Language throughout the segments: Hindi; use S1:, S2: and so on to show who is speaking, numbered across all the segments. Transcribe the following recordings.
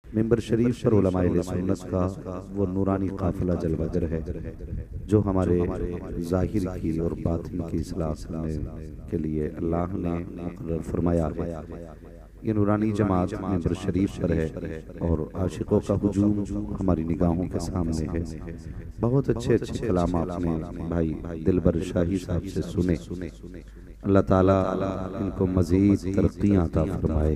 S1: मिंबर शरीफ पर उलमाए अहले सुन्नत का वो नूरानी काफिला जलवागर है जो हमारे जाहिर की और बातिन की इस्लाह करने के लिए अल्लाह ने मुकर्रर फरमाया है। ये नूरानी जमात मिंबर शरीफ पर है और आशिकों का हुजूम हमारी निगाहों के सामने है। बहुत अच्छे अच्छे कलाम आपने भाई दिलबर शाही साहब से सुने। अल्लाह ताला इनको मज़ीद तरक्कियाँ अता फरमाए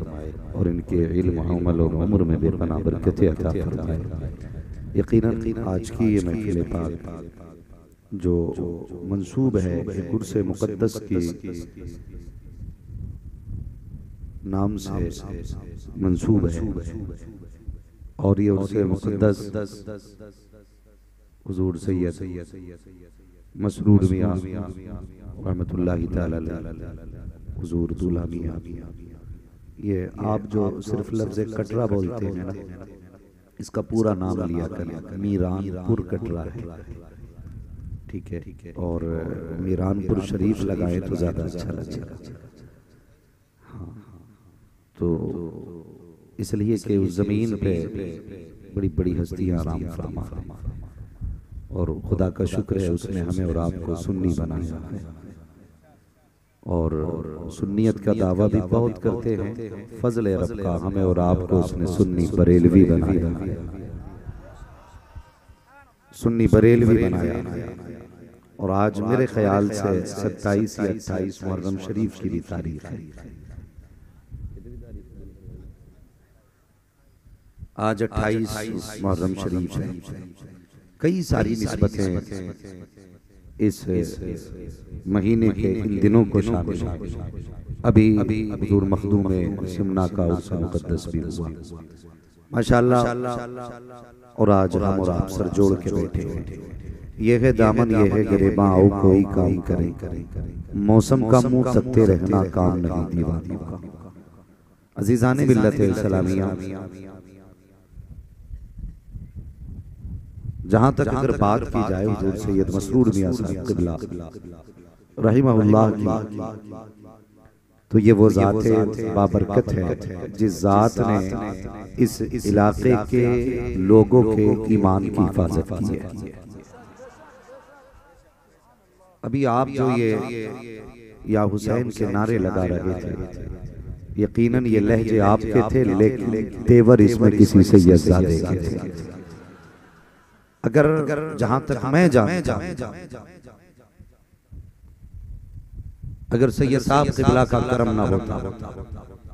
S1: और इनके इल्म, अमल और उम्र में बेपनाह बरकतें अता फरमाए। यकीनन आज की ये महफिल पाक जो मंसूब है गुरसे मुक़द्दस की नाम से मंसूब है और ये उर्से मुक़द्दस हुजूर सैयद मसरूर मियां रहमतुल्लाहि ताला अलैह हुजूर दूल्हा मियां, ये आप जो सिर्फ लफ्ज़ कटरा बोलते हैं ना, इसका पूरा नाम लिया करें। मीरानपुर कटरा है, ठीक है, और मीरानपुर शरीफ लगाए तो ज़्यादा अच्छा लगेगा। हाँ, तो इसलिए कि उस ज़मीन पे बड़ी बड़ी हस्तियाँ आराम फरमा और खुदा का शुक्र है उसने हमें और आपको सुन्नी बनाया है और सुन्नियत का दावा भी बहुत करते हैं। फजल रब का हमें और आपको उसने सुन्नी बरेलवी बनाया, सुन्नी बरेलवी बनाया। और आज मेरे ख्याल से 27 या 28 मुहर्रम शरीफ की भी तारीख है। आज 28 मुहर्रम शरीफ है। कई सारी निस्बतें इस महीने के इन दिनों को शामिल हैं। अभी हुजूर मखदूम सिमना का उर्स मुक़द्दस भी हुआ माशाअल्लाह। और आज हम और आप सर जोड़ के बैठे हैं। ये है दामन, ये है गिरेबां, आओ कोई काम करे। मौसम का मुंह तकते रहना काम नहीं दीवानों का। अजीज़ाने मिल्लत इस्लामिया, जहाँ तक अगर बात की जाए हुजूर सैयद मसरूर मियां साहब क़िबला रहिमहुल्लाह की, तो ये वो ज़ात बाबरकत है जिस ज़ात ने इस इलाके के लोगों के ईमान की हिफाजत की है। अभी आप जो ये या हुसैन के नारे लगा रहे थे, यकीनन ये लहजे आपके थे, लेकिन तेवर इसमें किसी सैयदजादे के थे। अगर जहां तक मैं जानता अगर सैयद साहब क़िबला का करम ना होता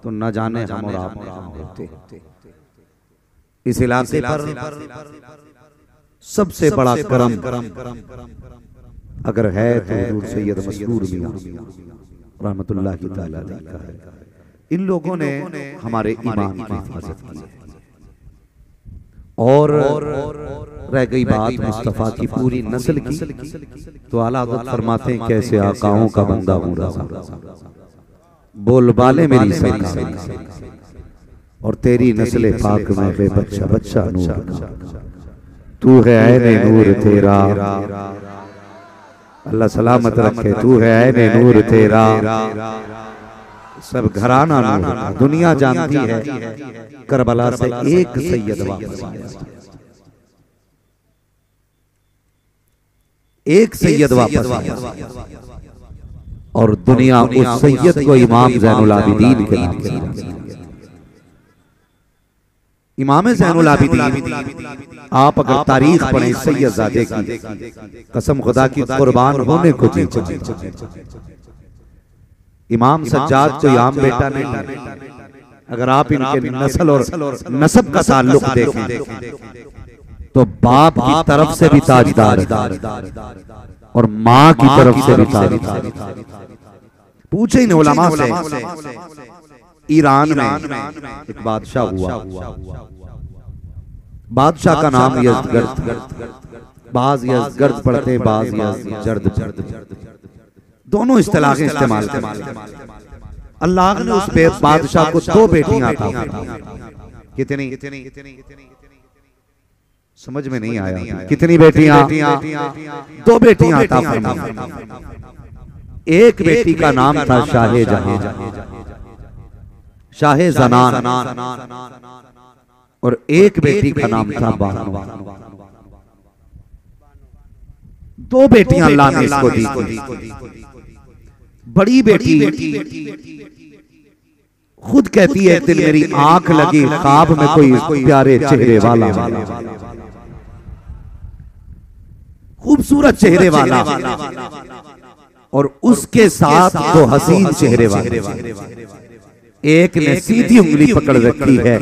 S1: तो न जाने हम और आप कहां होते। इस इलाके पर सबसे बड़ा करम अगर है तो हुजूर सैयद मसरूर मियां रहमतुल्लाहि ताला अलैह का है। इन लोगों ने हमारे ईमान की हिफाजत की और रह गई बात मुस्तफ़ा की पूरी नस्ल की, तो आला हज़रत फरमाते हैं कैसे आकाओं का बंदा हूँ रज़ा, बोल बाले मेरी सरकार और तेरी नस्ल पाक में है बच्चा बच्चा नूर का। तू है ऐने नूर तेरा, अल्लाह सलामत रखे, तू है ऐने नूर तेरा, सब घराना नूर। दुनिया जानती है करबला से एक सैयद वापस आया, एक सैयद वापस आया और दुनिया उस सैयद को इमाम ज़ैनुल आबिदीन के नाम से जानती है। इमाम ज़ैनुल आबिदीन, आप अगर तारीख पढ़ें सैयदजादे की, कसम खुदा की कुर्बान होने को जी चाहे। इमाम सज्जाद कोई आम बेटा नहीं। अगर आप इनके नस्ल और नसब का ताल्लुक देखें तो बाप की तरफ से भी ताजदार और माँ की तरफ से भी ताजदार। पूछे इन उलमा से, ईरान में एक बादशाह हुआ, बादशाह का नाम यज़गर्द, बाज यज़गर्द पढ़ते बाज यज़गर्द, दोनों इस्तिलाहें इस्तेमाल करते। अल्लाह ने उस बादशाह को दो बेटियां अता फरमाई। कितनी समझ में नहीं आया, कितनी बेटियां? दो बेटियां अता फरमाई। एक बेटी का नाम था शाहे जहां, शाहे ज़नान, और एक बेटी का नाम था बानो। दो बेटियां अल्लाह ने इसको दी थी। बड़ी बेटी खुद कहती है, एक दिन मेरी आंख लगी, ख्वाब में कोई प्यारे चेहरे वाला, खूबसूरत चेहरे वाला, और उसके साथ दो हसीन चेहरे वाले। एक ने सीधी उंगली पकड़ रखी है,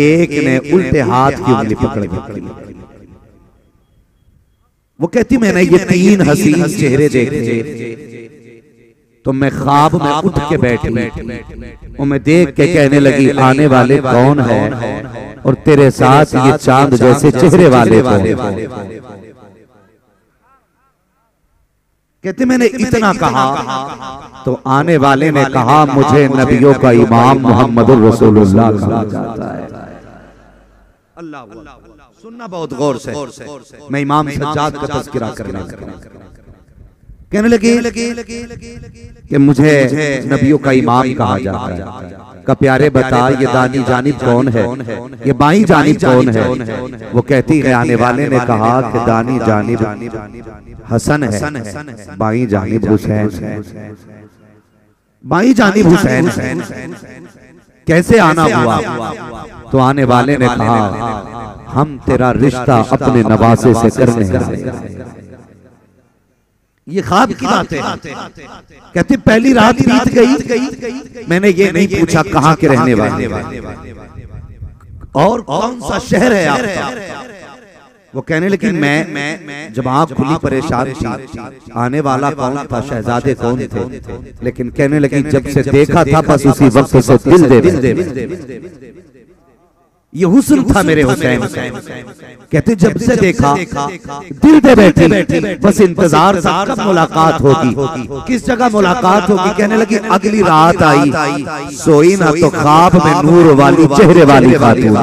S1: एक ने उल्टे हाथ की उंगली पकड़ रखी है। वो कहती मैंने ये तीन हसीन चेहरे देखे तो मैं ख्वाब में उठ के बैठी और मैं देख के कहने लगी आने वाले कौन है, और तेरे साथ ये चांद जैसे चेहरे वाले कौन। कहते मैंने इतना कहा तो आने वाले ने कहा मुझे नबियों का इमाम मोहम्मदुर रसूलुल्लाह कहा जाता है। अल्लाह सुनना बहुत गौर से, मैं इमाम सज्जाद का तज़किरा करने लगा। कहने लगे कि मुझे नबियों का इमाम कहा जाता है। का प्यारे बता ये दानी जानिब कौन है, ये बाई जानिब कौन है। वो कहती है आने वाले ने कहा कि दानी जानिब हसन है, बाई जानिब हुसैन है। बाई जानिब हुसैन कैसे आना हुआ, तो आने वाले ने कहा हम तेरा रिश्ता अपने नवासे से करने हैं। ये ख्वाब की बात है। कहते पहली रात बीत गई, मैंने ये नहीं पूछा कहाँ के रहने वाले और कौन सा शहर है आपका। वो कहने लगी मैं जब आँख खुली परेशान थी, आने वाला कौन था, शहजादे कौन थे। लेकिन कहने लगी जब से देखा था बस उसी वक्त से दिल दे ये हुस्न था मेरे हुसैन। कहते जब से देखा दिल दे बैठी, बस इंतजार था कब मुलाकात होगी, किस जगह मुलाकात होगी। कहने लगी अगली रात आई, सोई ना तो ख्वाब में नूर वाली चेहरे वाली खातून।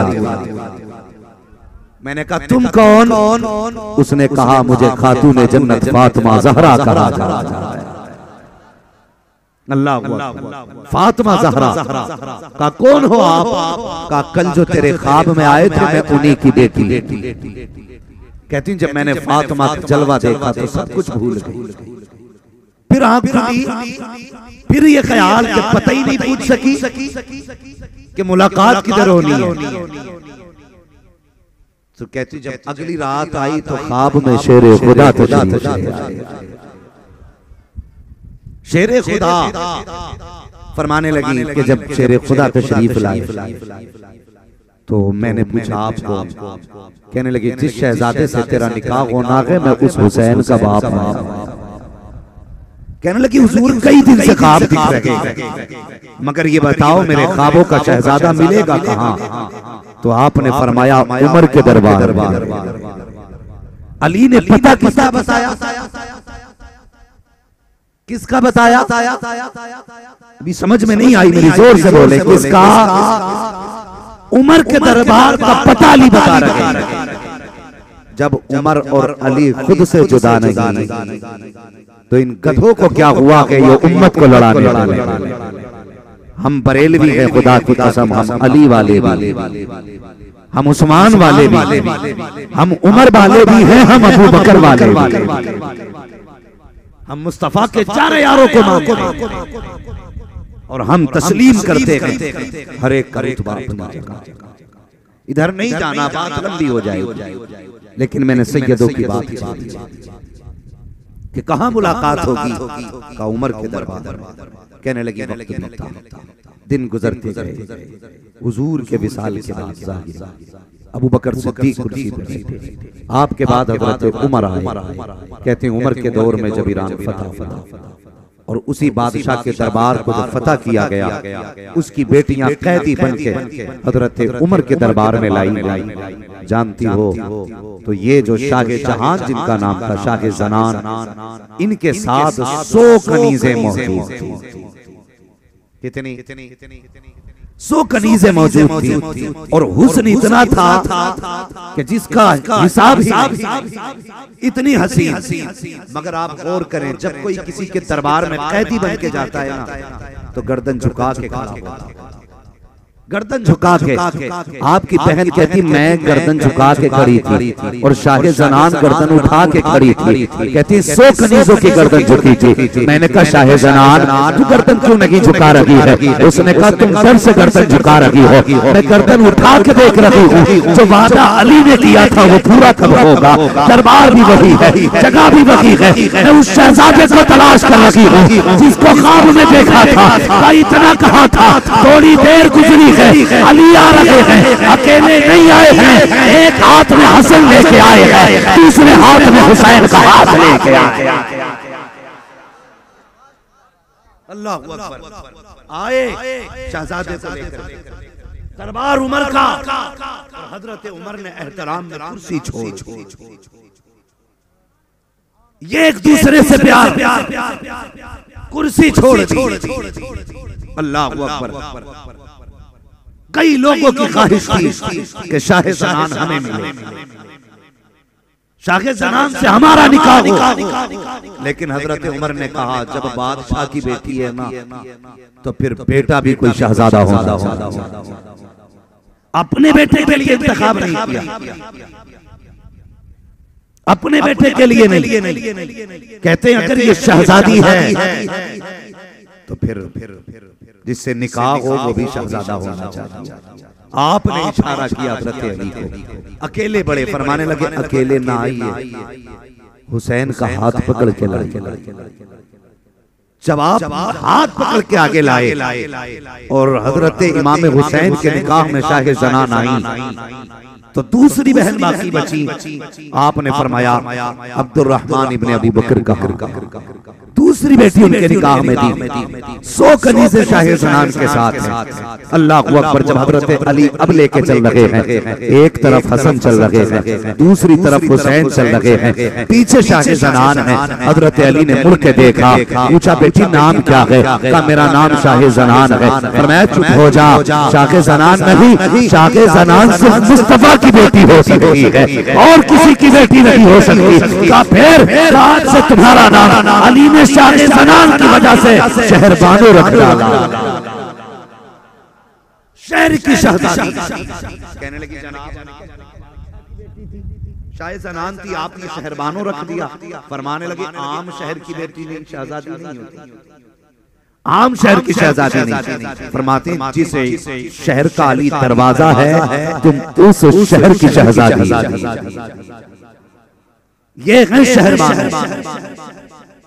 S1: मैंने कहा तुम कौन। उसने कहा मुझे खातून जन्नत फातिमा ज़हरा कहा जाता है। अल्लाह फातिमा ज़हरा का कौन हो आप। का कल जो तेरे ख्वाब में आए थे मैं उन्हीं की बेटी। कहती जब मैंने फातिमा का जलवा देखा तो सब कुछ भूल गई। फिर आंख खुली, फिर ये ख्याल कि पता ही नहीं पूछ सकी कि मुलाकात किधर होनी है। तो कहती जब अगली रात आई तो ख्वाब में शेरे खुदा शेरे खुदा फरमाने लगी कि जब शेरे खुदा तशरीफ लाए तो मैंने पूछा आपको। कहने लगी जिस शहजादे से तेरा निकाह होना है मैं उस हुसैन का बाप हूं। कहने लगी हुजूर कई दिन से ख्वाब दिख रहे हैं, मगर ये बताओ मेरे ख्वाबों का शहजादा मिलेगा कहाँ। तो आपने फरमाया उमर के दरबार। अली ने पता किसका बताया, किसका बताया अभी समझ में नहीं आई मेरी, जोर से बोले किसका। उमर के दरबार का पता अली बता रहे हैं। जब उमर और अली खुद से जुदा नहीं तो इन गधों को क्या हुआ कि ये उम्मत को लड़ाने वाले। हम बरेलवी हैं खुदा की कसम, हम अली वाले भी, हम उस्मान वाले भी, हम उमर वाले भी हैं, हम अबू बकर वाले भी, हम मुस्तफा के चारे यारों को मानते हैं और हम तस्लीम करते हैं हर एक का रुतबा अपनी जगह। इधर नहीं जाना, बात लंबी हो जाएगी। लेकिन मैंने सैयदों की बात की कि कहाँ मुलाकात होगी। का उमर के दरबार। कहने लगी दिन गुजरते गए, हुजूर के विसाल के बाद अबू बकर सिद्दीक कुर्सी पर बैठे, आपके बाद हजरत उमर आए। कहते हैं उमर के दौर में जब ईरान फतह और उसी बादशाह के दरबार को जब फतह किया गया, उसकी बेटियां कैदी बनके हजरत उमर के दरबार में लाई गई। जानती हो तो ये जो शाह जहां जिनका नाम था शाह ज़नान, इनके साथ 100 कनीजें मौजूद थी। कितनी 100 कनीजें मौजूद थी और हुस्न इतना था कि जिसका हिसाब ही इतनी हसीन। मगर आप गौर करें जब कोई किसी के दरबार में कैदी बन के जाता है ना तो गर्दन झुका के खड़ा होता है। गर्दन झुका के आपकी बहन कहती मैं गर्दन झुका के खड़ी थी और शाहे जनान गर्दन उठा के खड़ी थी। कहती 100 कनीजों की गर्दन झुकी थी। मैंने कहा शाहे जनान तू गर्दन क्यों नहीं झुका रही है? उसने कहा तुम डर से गर्दन झुका रही हो, मैं गर्दन उठा के देख रही हूँ। जो वादा अली ने किया था वो पूरा कब होगा? दरबार भी वही है, जगह भी वही है। मैं उस शहजादे को तलाश कर रही हूँ जिसको ख्वाब में देखा था। इतना कहा था, थोड़ी देर गुजरी, अली आ रहे हैं, अकेले नहीं आए हैं। एक हाथ में हसन लेके आए हैं, दूसरे हाथ में हुसैन का हाथ लेके आए। अल्लाह अकबर। आए शहजादे को लेकर दरबार उमर का, और हजरत उमर ने एहतराम में कुर्सी छोड़, ये एक दूसरे से प्यार, कुर्सी छोड़ दी। अल्लाह अकबर। कई लोगों की ख्वाहिश थी कि शाहे जनान हमें मिले, शाहे जनान से हमारा निकाह हो, लेकिन हजरत उमर ने कहा जब बादशाह की बेटी है ना तो फिर बेटा भी कोई शहजादा होगा। अपने बेटे के लिए इंतखाब नहीं किया, अपने बेटे के लिए नहीं। कहते हैं अगर ये शहजादी है तो फिर जिससे निकाह हो वो भी शहजादा होना चाहिए। आपने इशारा किया हज़रत अली को, अकेले बड़े, फरमाने लगे अकेले ना आइए, हुसैन का हाथ पकड़ के लाइए। जब आप हाथ पकड़ के आगे लाए और हजरत इमाम हुसैन के निकाह में शाहे जनान आई तो दूसरी बहन बाकी बची। आपने फरमाया अब्दुर्रहमान इब्ने अबू बकर का दूसरी बेटी उनके निकाह में दी। 100 कनीज़े शाहे जनान के साथ हैं। अल्लाह अकबर। जब हजरत अली अब लेके चल रहे हैं, एक तरफ हसन चल रहे हैं, दूसरी तरफ हुसैन चल रहे हैं, पीछे शाहे जनान है। हजरत अली ने मुड़ के देखा, पूछा बेटी नाम क्या है? कहा मेरा नाम शाहे जनान है। फरमाया चुप हो जा, शाहे जनान नहीं, शाहे जनान सिर्फ मुस्तफा की बेटी हो सकती है और किसी की बेटी नहीं हो सकती। कहा फिर आज से तुम्हारा नाम अली ने शाहे जनान की वजह से शहरबानो रख डाला। शहर की शहजादी कहने लगी जनाब शाहे जनान थी, आपने शहरबानो रख दिया। फरमाने लगे आम शहर की बेटी नहीं, शहजादी नहीं होती, आम शहर की शहजादी नहीं। फरमाते जिसे शहर का अली दरवाजा है तुम उस शहर की शहजादी। ये है शहरबान।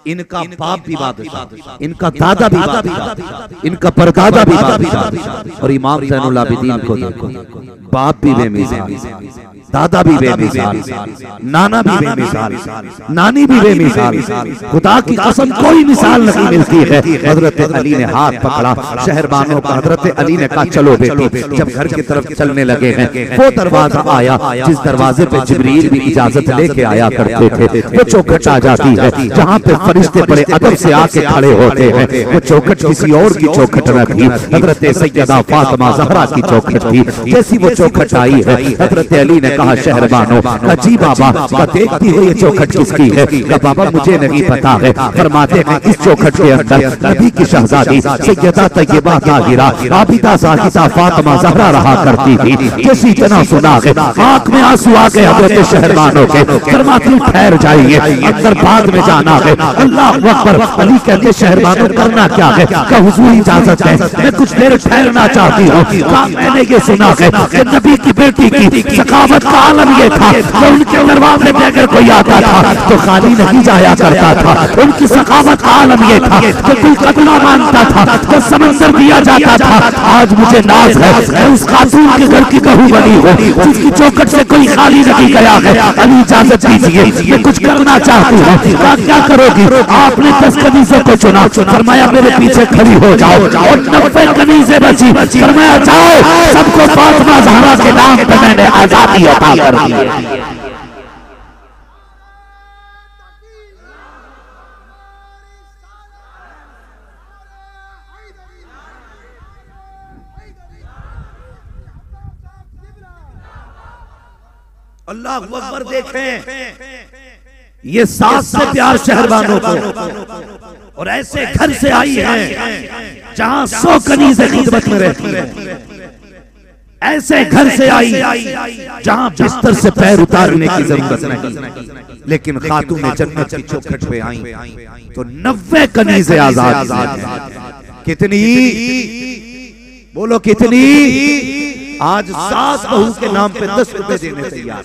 S1: इनका बाप भी बादशाह, इनका दादा भी बादशाह, इनका परदादा भी बादशाह। और इमाम ज़ैनुल आबिदीन को देखो, बाप भी बेमिसाल, दादा भी बेमिसाल, नाना भी बेमिसाल, नानी भी बेमिसाल। खुदा की कसम कोई मिसाल नहीं मिलती है। हजरत अली ने हाथ पकड़ा शहरबानों का। हजरत अली ने कहा चलो बेटी। जब घर की तरफ चलने लगे हैं, वो दरवाजा आया जिस दरवाजे पे जिब्रील भी इजाजत लेके आया करते थे। वो चौखट आ जाती है जहाँ पे फरिश्ते बड़े अदब से आके खड़े होते हैं। वो चौखट किसी और की चौखट न थी, हजरत सैयदा फातिमा ज़हरा की चौखट थी। जैसी वो चौखट आई है, हजरत अली ने कहा शहरबानो, जी बाबा का देखती हो ये चौखट किसकी है? का बाबा मुझे नहीं पता है। फरमाते हैं इस चौखट के अंदर नबी की शहजादी सैयदा तैयबा ताहिरा आबिदा ज़ाहिदा फातिमा ज़हरा रहा करती थी। जैसे इतना सुना है आंख में आंसू आ गए हजरत शहरबानो के। फरमाती ठहर जाइए, अंदर बाद में जाना है। अल्लाह अकबर। अली कहते शहरबानो करना क्या है? क्या हुजूर इजाजत है, मैं कुछ देर ठहरना चाहती हूँ। कहा मैंने ये सुना है कि नबी की बेटी की सखावत का आलम ये था कि उनके दरवाजे पे अगर कोई आता था तो खाली नहीं जाया करता था। उनकी सखावत का आलम ये था कि कोई कदमा मांगता था तो समंदर दिया जाता था। आज मुझे नाज है मैं उस खातून के घर की बहू बनी हूँ जिसकी चौखट से कोई खाली नहीं गया है। अली इजाजत दीजिए, मैं कुछ करना चाहती हूँ। क्या करोगी? आपने 10 कनीज़ों को चुना। फरमाया मेरे पीछे खड़ी हो जाओ और 90 कनीज़ें बची। फरमाया जाओ, सबको फातिमा ज़हरा के नाम पे मैंने आजादी अता कर दी। अल्लाह अकबर। देखें ये सास से प्यार शहरबानों को, और ऐसे घर से आई है जहां 100 कनीज़ें खिदमत में रहती है। ऐसे घर से आई जहां बिस्तर से पैर उतारने की जरूरत नहीं, लेकिन खातून जन्नत की चौखट पे आई तो 90 कनीज़े आजाद। कितनी बोलो कितनी? आज सास बहू के नाम पे 10 रुपए देने तैयार।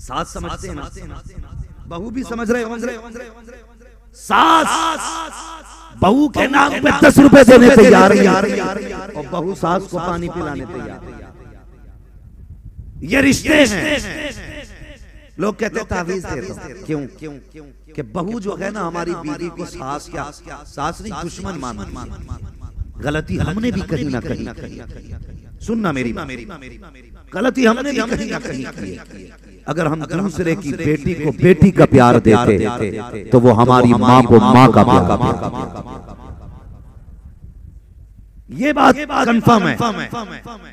S1: सास समझते हैं ना, बहू भी समझ रहे होंगे। सास बहू के नाम पे 10 रुपए देने तैयार और बहू सास को पानी पिलाने तैयार। ये रिश्ते हैं। लोग कहते हैं तावीज दे दो। क्यों? कि बहू जो है ना हमारी बीवी को सास क्या, सास नहीं दुश्मन मान। गलती हमने भी कहीं ना कहीं, सुनना मेरी, गलती हमने भी कहीं ना कहीं की। अगर हम दूसरे की बेटी को बेटी का प्यार देते तो वो हमारी माँ को माँ का प्यार। ये बात कंफर्म है।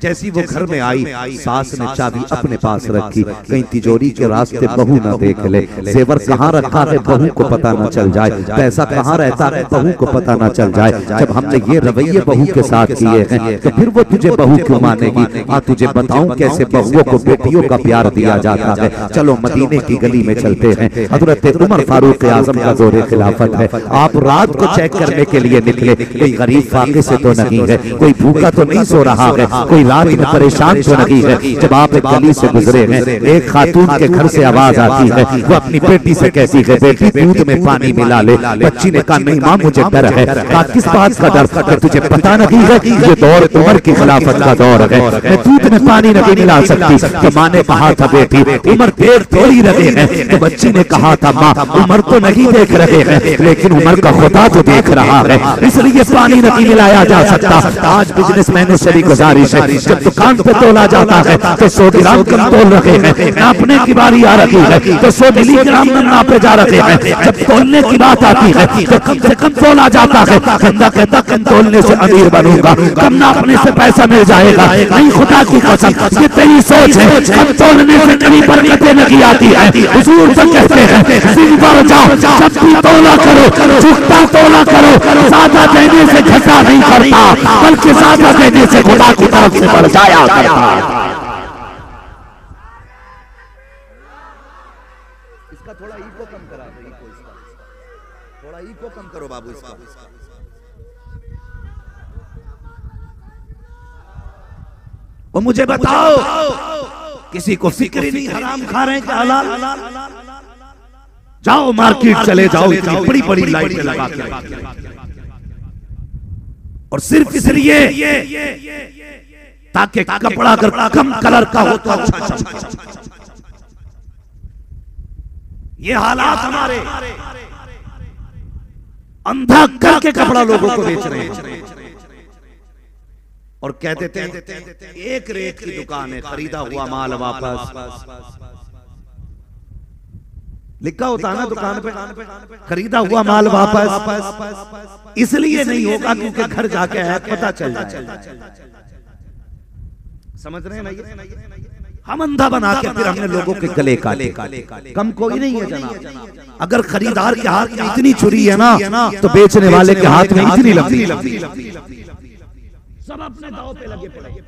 S1: जैसी वो घर में आई, सास ने चाबी अपने पास रखी, कहीं तिजोरी के रास्ते बहू ना देख ले, जेवर कहाँ रखा है बहू को पता ना चल जाए, पैसा कहाँ रहता है बहू को पता ना चल जाए। जब हमने ये रवैये बहू के साथ किए हैं तो फिर वो तुझे बहू क्यों मानेगी? तुझे बताऊं कैसे बहुओं को बेटियों का प्यार दिया जाता है। चलो मदीने की गली में चलते हैं। हजरत उमर फारूक आजम का दौरे खिलाफत है। आप रात को चेक करने के लिए निकले, कोई गरीब फाके से तो नहीं है, कोई भूखा तो नहीं सो रहा है, कोई रात में परेशान तो नहीं है। जब आप एक गली से गुजरे हैं, एक खातून के घर से आवाज आती है, वो अपनी बेटी से कहती है बेटी दूध में पानी मिला ले। बच्ची ने कहा नहीं मां मुझे डर है। कहा किस बात का डर? कि तुझे पता नहीं है ये दौर उमर की खिलाफत का दौर है, मैं दूध में पानी नहीं मिला सकती। तो माँ ने कहा था बेटी उमर देख थोड़ी रहे हैं। तो बच्ची ने कहा था माँ उमर तो नहीं देख रहे हैं, लेकिन उमर का खुदा तो देख रहा है, इसलिए पानी नहीं मिलाया जा सकता। आज बिजनेसमैनों से भी गुजारिश है, जब दुकान पे तोला जाता है तो 100 ग्राम कम तोल रखे हैं, नापने की बारी आ रही है तो 100 मिलीग्राम नापे जा रहे हैं। जब तोलने की बात आती है तो कम से कम तोला जाता है। बंदा कहता कम तोलने से अमीर बनूंगा, कम नापने से पैसा मिल जाएगा। नहीं खुदा की कसम ये तेरी सोच है, कम तोलने से कभी बरकतें नहीं आती है। हुजूर तो कहते हैं सिंपल जाओ, जब भी तोला करो चुकता तोला करो, ज्यादा देने से घटा नहीं करता बल्कि ज्यादा देने से खुदा की तरफ से बढ़ जाया करता। इसका थोड़ा ईगो कम करा दो, ईगो इसका थोड़ा ईगो कम करो बाबू इसका। वो मुझे बताओ किसी को फिक्र ही नहीं हराम खा रहे हैं क्या हलाल? जाओ मार्केट चले जाओ, इतनी बड़ी बड़ी लाइट लगा के, और सिर्फ इसलिए ताकि कपड़ा अगर कम कलर का हो तो अच्छा चमके। ये हालात हमारे अंधा करके कपड़ा लोगों को बेच रहे हैं और कह देते हैं एक रेट की दुकान है, खरीदा हुआ माल वापस। लिखा होता है ना दुकान पे खरीदा हुआ माल वापस। इसलिए नहीं होगा क्योंकि घर जाके है पता चल जाए। समझ रहे हैं ना? हम अंधा बना के फिर हमने लोगों के गले काटे। कम कोई नहीं है जनाब। अगर खरीदार के हाथ में इतनी छुरी है ना तो बेचने वाले के हाथ में इतनी लंबी। सब अपने दांव पे लगे पड़े।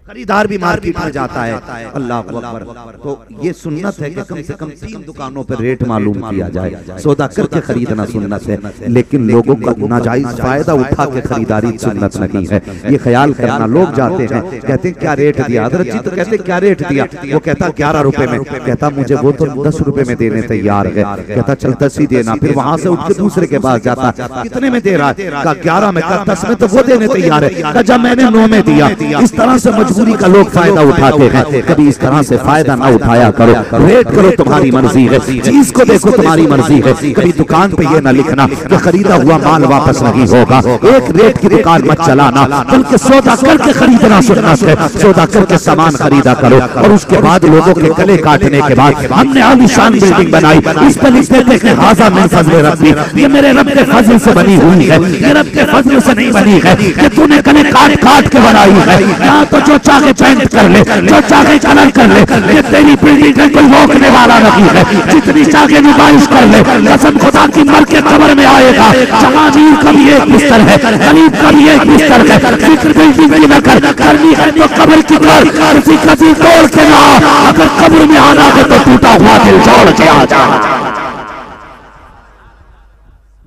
S1: खरीदार भी मार्केट में जाता है, अल्लाह अकबर। तो ये सुन्नत है कि कम से कम 3 दुकानों पर रेट मालूम किया जाए, सौदा करके खरीदना सुन्नत है। लेकिन लोगों का नाजायज फायदा उठा के खरीदारी सुन्नत नहीं है, ये ख्याल करना। लोग जाते हैं कहते हैं क्या रेट दिया हजरत जी, तो कहते क्या रेट दिया? वो कहता 11 रुपए में। कहता मुझे वो तो 10 रुपए में देने तैयार है। कहता चल 10 ही देना। फिर वहां से उठ के दूसरे के पास जाता, कितने में दे रहा है? कहा 11 में। कहा 10 में, तो वो देने तैयार है। कहा जब मैंने 9 में दिया। इस तरह से मजबूरी का लोग फायदा उठाते हैं। कभी इस तरह से फायदा ना उठाया करो। रेट करो तुम्हारी मर्जी है, चीज को देखो तुम्हारी मर्जी है। कभी दुकान पे ये ना लिखना कि खरीदा हुआ माल वापस नहीं होगा। एक रेट की दुकान मत चलाना, बल्कि सौदा करके खरीदना सुन्नत है। सौदा करके सामान खरीदा करो और उसके बाद लोगों के गले काटने के बाद हमने आलीशान बिल्डिंग बनाई, इस पर लिख देते हैं हाजा मिन फज़्ल रब्बी, ये मेरे रब के फजल से बनी हुई है, ये रब के फजल से नहीं बनी है, ये तूने गले काट काट के बनाई है। यहाँ तो जो चाहे पेंट कर ले, जो चाहे कलर कर ले, ये तेरी बिल्डिंग है, कोई रोकने वाला नहीं है। जितनी चाहे नुमाइश कर ले, कसम खुदा की मर के कब्र में आएगा। जहांगीर का भी एक बिस्तर है, गरीब का भी एक बिस्तर है। फिक्र बिल्डिंग की न कर, करनी है तो कब्र की कर, किसी का दिल तोड़ के ना। अगर कब्र में आना है तो टूटा हुआ दिल जोड़ के आ जा,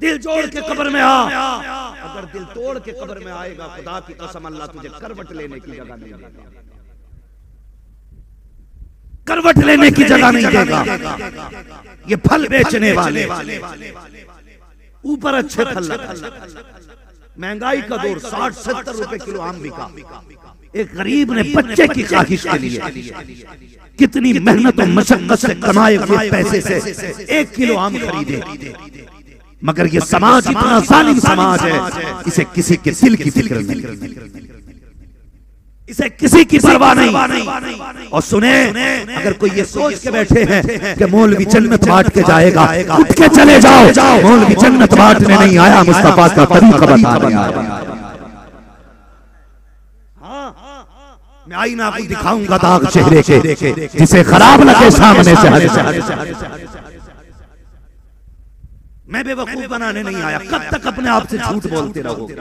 S1: दिल जोड़ के कब्र में आ। अगर दिल तोड़ के कब्र में आएगा, खुदा की कसम अल्लाह तुझे करवट लेने की जगह नहीं देगा, करवट लेने की जगह नहीं देगा। ये फल बेचने वाले ऊपर अच्छे फल, महंगाई का दौर, 60-70 रुपए किलो आम बिका। एक गरीब ने बच्चे की ख्वाहिश के लिए कितनी मेहनत और मशक्कत से कमाए हुए पैसे से 1 किलो आम खरीदे, मगर ये समाज इतना जालिम समाज है, इसे किसी के दिल की फिक्र नहीं, इसे किसी की परवाह नहीं। और सुने, अगर कोई ये सोच के बैठे हैं कि मौलवी जन्नत बांट के जाएगा, उठ के चले जाओ। मौलवी जन्नत बांटने नहीं आया, मुस्तफा का तरीका बताने आया। मैं आईना आपको दिखाऊंगा दाग चेहरे के, जिसे खराब लगे सामने से। मैं बेवकूफ बनाने नहीं आया। कब तक अपने आप से झूठ बोलते रहोगे,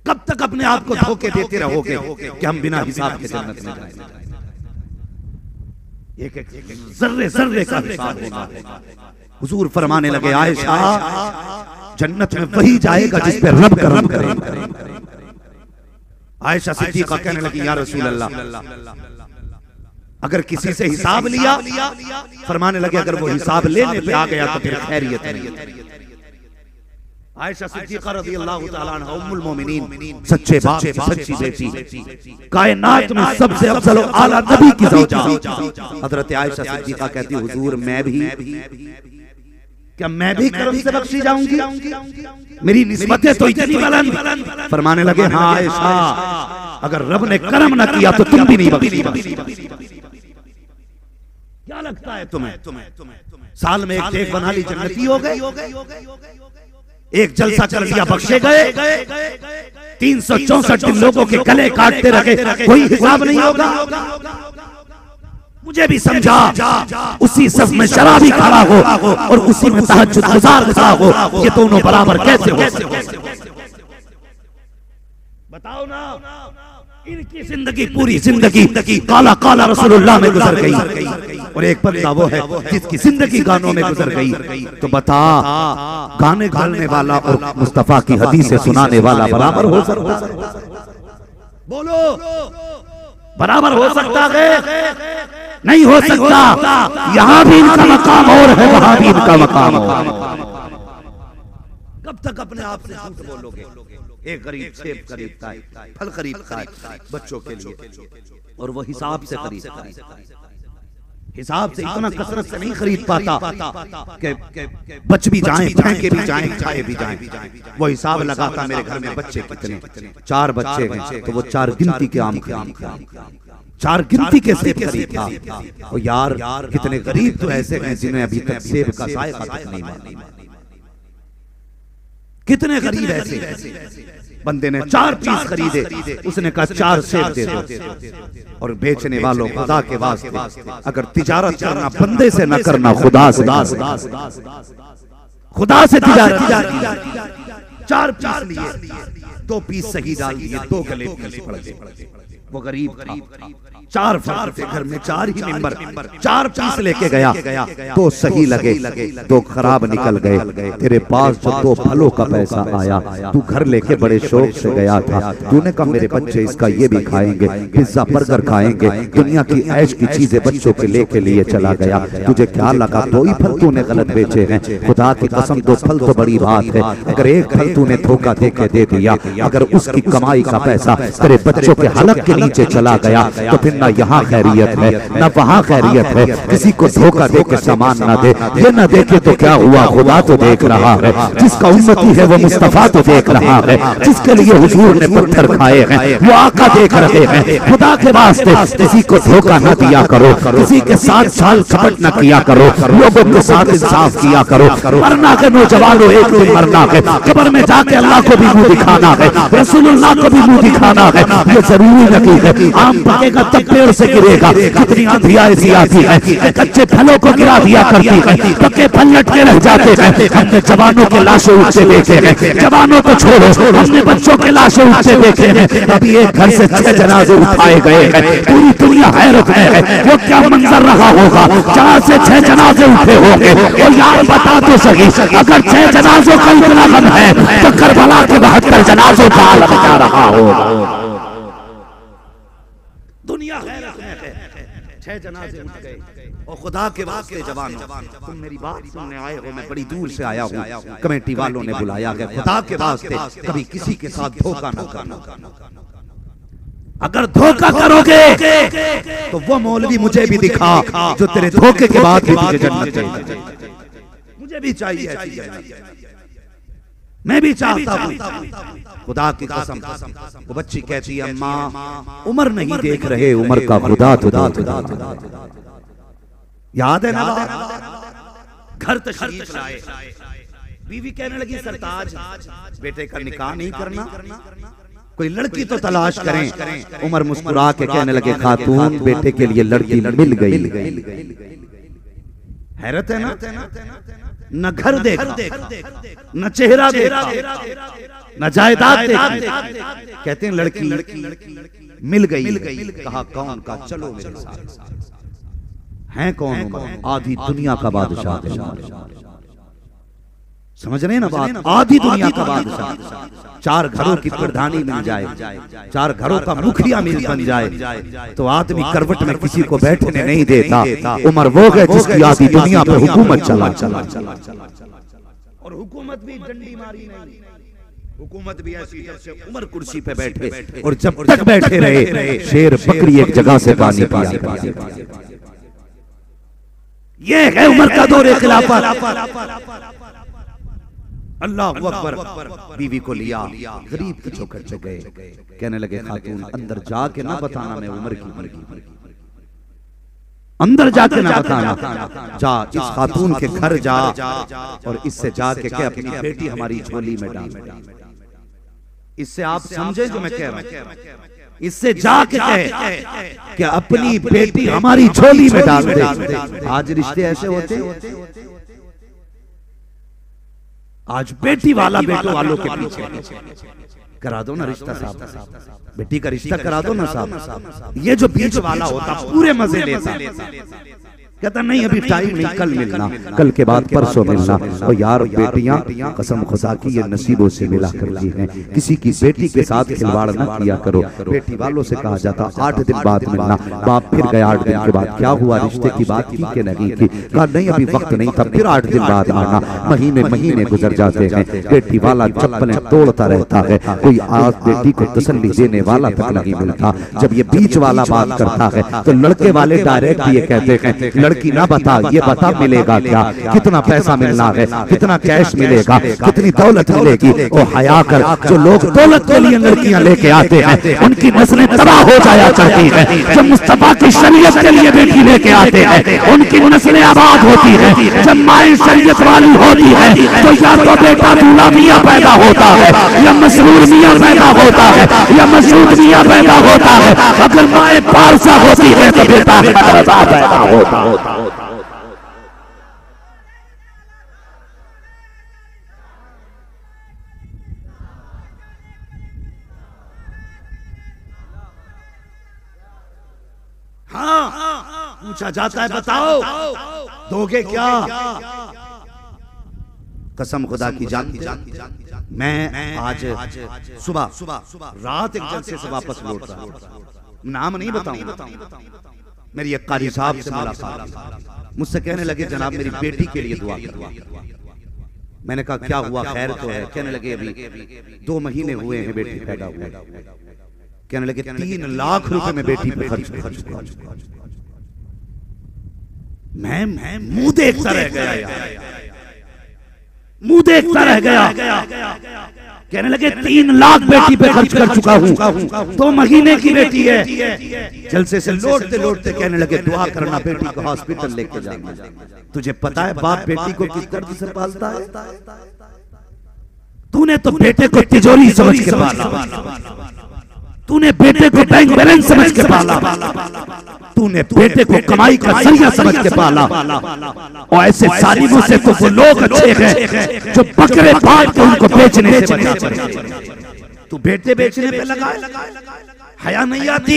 S1: कब तक अपने आप को धोखे देते रहोगे कि हम बिना हिसाब के जन्नत में जाएंगे? एक जर्रे जर्रे का हिसाब होगा। हुजूर फरमाने लगे, आयशा जन्नत में वही जाएगा जिस पे रब करम करे। आयशा सिद्दीका कहने लगी, या रसूल अल्लाह, अगर किसी से हिसाब लिया, फरमाने लगे अगर वो हिसाब लेने पे आ गया तो फिर खैरियत नहीं। आयशा सिद्दीका रज़ियल्लाहु ताला अन्हा उम्मुल मोमिनीन, सच्चे बाप की सच्ची बेटी, कायनात में सबसे अफजल और आला नबी की ज़ौजा हजरत आयशा सिद्दीका कहती, हुजूर मैं भी, क्या मैं भी करम से बख्शी जाऊंगी? मेरी निस्बतें तो इतनी बुलंद। फरमाने लगे, हाँ आयशा, अगर रब ने करम न किया तो तुम भी नहीं बख्शी। क्या लगता है तुम्हें साल में एक देख बना ली जन्नती हो गए, एक जलसा कर लिया बख्शे गए, 364 दिन लोगों के गले काटते रहे, कोई हिसाब नहीं होगा? मुझे भी समझा, उसी सब में शराबी खड़ा हो और उसी में तहज्जुद गुजार खड़ा हो, ये दोनों बराबर कैसे हो? बताओ ना। इनकी जिंदगी, पूरी जिंदगी काला काला रसूलुल्लाह में गुजर गई, और एक बंदा वो है जिसकी जिंदगी गानों में गुजर गई। तो बता, गाने गाने वाला और मुस्तफा की हदीसें सुनाने वाला बराबर हो सकता? बोलो, बराबर हो सकता है? नहीं हो सकता। यहाँ भी इनका मकाम और है, वहां भी इनका मकाम और। कब तक अपने आप से झूठ बोलोगे? एक गरीब सेब खरीदता है, फल खरीदता है बच्चों के लिए, और वो हिसाब से खरीदता है। हिसाब से इतना कसरत से नहीं खरीद पाता कि बच भी जाएं, फेंके भी जाएं, खाए भी जाएं। वो हिसाब लगाता, मेरे घर में बच्चे कितने, 4 बच्चे हैं, तो वो 4 गिनती के आम खरीदता, 4 गिनती के सेब खरीदता। और यार कितने गरीब तो ऐसे हैं जिन्हें अभी तक सेब का जायका तक नहीं मालूम। कितने गरीब ऐसे, बंदे ने 4 पीस खरीदे, उसने कहा 4 सेब दे दो। और बेचने वालों, खुदा के वास्ते अगर तिजारत करना बंदे से न करना, खुदा से तिजारत। 4 पीस लिए, 2 पीस सही डाल दिए, 2 गले पीस पड़ गए। वो गरीब था, 4 फल थे घर में, 4 ही मेंबर, 4 पीस लेके गया, 2 सही लगे, 2 खराब निकल गए। तेरे पास जो 2 फलों का पैसा आया, तू घर लेके बड़े शौक से गया था, तूने कहा मेरे बच्चे इसका ये भी खाएंगे, पिज्जा बर्गर खाएंगे, दुनिया की ऐश की चीजें बच्चों के लेके लिए चला गया। तुझे क्या लगा 2 ही फल तूने गलत बेचे हैं? खुदा की कसम 2 फल तो बड़ी बात है, अगर 1 फल तूने धोखा देके दे दिया, अगर उसकी कमाई का पैसा तेरे बच्चों के हलक के नीचे चला गया, तो फिर ना यहाँ खैरियत है ना वहाँ खैरियत है। किसी को धोखा दे के सामान ना दे, ये ना देखे तो क्या हुआ, खुदा तो देख रहा है। जिसका उम्मती है वो मुस्तफा तो देख रहा है, जिसके लिए हुजूर ने पत्थर खाए हैं वो आका देख रहे हैं। खुदा के वास्ते किसी को धोखा न दिया करो, किसी के साथ छल कपट न किया करो, लोगों के साथ इंसाफ किया करो। मरना के नौजवानों, एक दिन मरना है, कब्र में जाके अल्लाह को भी मुंह दिखाना है, रसूलुल्लाह को भी मुंह दिखाना है। ये जरूरी न लगी है। आम पकेगा तब पेड़ से गिरेगा। कितनी आंधियां ऐसी आती है, कच्चे फलों को गिरा दिया करती है, पके फल लटके रह जाते हैं। हमने जवानों के लाशें उठते देखे हैं, जवानों को छोड़ो, हमने बच्चों के लाशें उठते देखे हैं। अभी एक घर से 6 जनाजे उठाए गए हैं, पूरी दुनिया हैरत में है। वो क्या मंजर रहा होगा जहां से 6 जनाजे उठे होंगे। और यार बता तो सही, अगर 6 जनाजों का इतना गम है तो करबला के 72 जनाजों का आलम क्या रहा होगा। दुनिया हैरत में है। 6 जनाजे उठ गए। और खुदा के वास्ते जवानों, तुम मेरी बात सुनने आए हो, मैं बड़ी दूर से आया हूँ, कमेटी वालों ने बुलाया है। खुदा के वास्ते कभी किसी के साथ धोखा न करना। अगर धोखा करोगे तो वो मौलवी मुझे भी दिखा जो तेरे धोखे के बाद भी तुझे जन्नत चाहिए। मुझे भी चाहिए ऐसी जन्नत, मैं भी चाहता हूँ। खुदा की कसम, वो बच्ची कहती है अम्मा उम्र नहीं देख रहे, उम्र का खुदा खुदा खुदा। याद है ना, घर तशरीफ लाए, बीवी कहने लगी सरताज बेटे का निकाह नहीं करना, कोई लड़की तो तलाश करें। उमर मुस्कुरा के कहने लगे खातून बेटे के लिए लड़की मिल गई। हैरत है ना, न घर देखा, न चेहरा देखा, न जायदाद देखा, कहते हैं लड़की मिल गई। कहा कौन? का चलो मेरे साथ। हैं कौन? आधी दुनिया का बादशाह। समझ रहे हैं ना बात? आधी दुनिया का बादशाह। 4 घरों की प्रधानी मिल जाए, 4 घरों का मुखिया बन जाए तो आदमी करवट में किसी को बैठने नहीं देता। उमर वो गए जिसकी आधी दुनिया पे हुकूमत चला। और हुकूमत भी डंडी मारी नहीं, हुकूमत भी ऐसी जब से उमर कुर्सी पे बैठे, और जब तक बैठे रहे शेर बकरी एक जगह से पानी पिया। ये है उमर का दौर खिलाफत। अल्लाह अकबर। बीवी को लिया, गरीब की चौखट पे गए, कहने लगे खातून अंदर जाके ना बताना मैं उम्र की, अंदर जाके ना बताना, जा इस खातून के घर जा और इससे जाके कह अपनी बेटी हमारी झोली में डाल। इससे आप समझे जो मैं कह रहा हूं, इससे जाके कहे कि अपनी बेटी हमारी झोली में डाल दे। आज रिश्ते ऐसे होते, आज बेटी वाला बेटों वालों के पीछे। करा दो ना रिश्ता साहब, बेटी का रिश्ता करा दो ना साहब। ये जो बीच वाला होता पूरे मजे लेता, कहता नहीं अभी टाइम नहीं, कल मिलना, कल के बाद परसों मिलना। और यार बेटियां कसम खुदा की ये नसीबों से मिला करती हैं। किसी की बेटी के साथ खिलवाड़ ना किया करो। बेटी वालों से कहा जाता 8 दिन बाद मिलना। बाप फिर गया 8 दिन के बाद, क्या हुआ रिश्ते की बात की कि नहीं की? कहा नहीं अभी वक्त नहीं था, फिर 8 दिन बाद आना। महीने गुजर जाते हैं, बेटी वाला चप्पलें तोड़ता रहता है, कोई आज बेटी को तसल्ली देने वाला तक नहीं मिलता। जब ये बीच वाला बात करता है तो लड़के वाले डायरेक्ट ये कहते हैं लड़की ना बता, ये बता मिलेगा क्या, कितना पैसा मिलना है, कितना कैश मिलेगा, कितनी दौलत मिलेगी। ओ हया कर, जो लोग दौलत के लिए लड़कियां लेके आते हैं उनकी नस्लें तबाह हो जाया करती है। जो मुस्तफा की शरीयत के लिए बेटी लेके आते हैं उनकी नस्लें आबाद होती है। जब माए शरीयत वाली होती है तो या तो बेटा दूल्हा मियां पैदा होता है, या मसरूर मियां पैदा होता है, या मसूद मियां पैदा होता है। अगर माए पारसा होती है तो बेटा पैदा होता। हाँ पूछा जाता है बताओ दोगे क्या? कसम खुदा की जानती मैं आज सुबह रात एक जलसे से वापस लौट रहा हूं, नाम नहीं बताऊंगा। मेरी एक कारी साहब से मुलाकात, मुझसे कहने लगे जनाब मेरी बेटी के लिए दुआ करवा। मैंने कहा क्या हुआ, खैर तो है? कहने लगे अभी 2 महीने हुए हैं बेटी पैदा हुए। कहने लगे 3 लाख रुपए में बेटी पे खर्च कर चुका। मैं मुंह देखता रह गया यार, मुंह देखता रह गया। कहने लगे 3 लाख बेटी पे खर्च कर चुका हूँ, 2 महीने की बेटी है। जलसे से लौटते लौटते कहने लगे दुआ करना बेटी को हॉस्पिटल लेके जाना। तुझे पता है बाप बेटी को किस दर्द से पालता है? तूने तो बेटे को तिजोरी समझ के पाला। तूने बेटे को बैंक बैलेंस समझ के पाला, तूने बेटे को कमाई का जरिया समझ के पाला। और ऐसे जालिमों से तो वो लोग अच्छे हैं जो बकरे पाल के उनको बेचने से बचा। तू बेटे बेचने पे लगा, हया नहीं आती।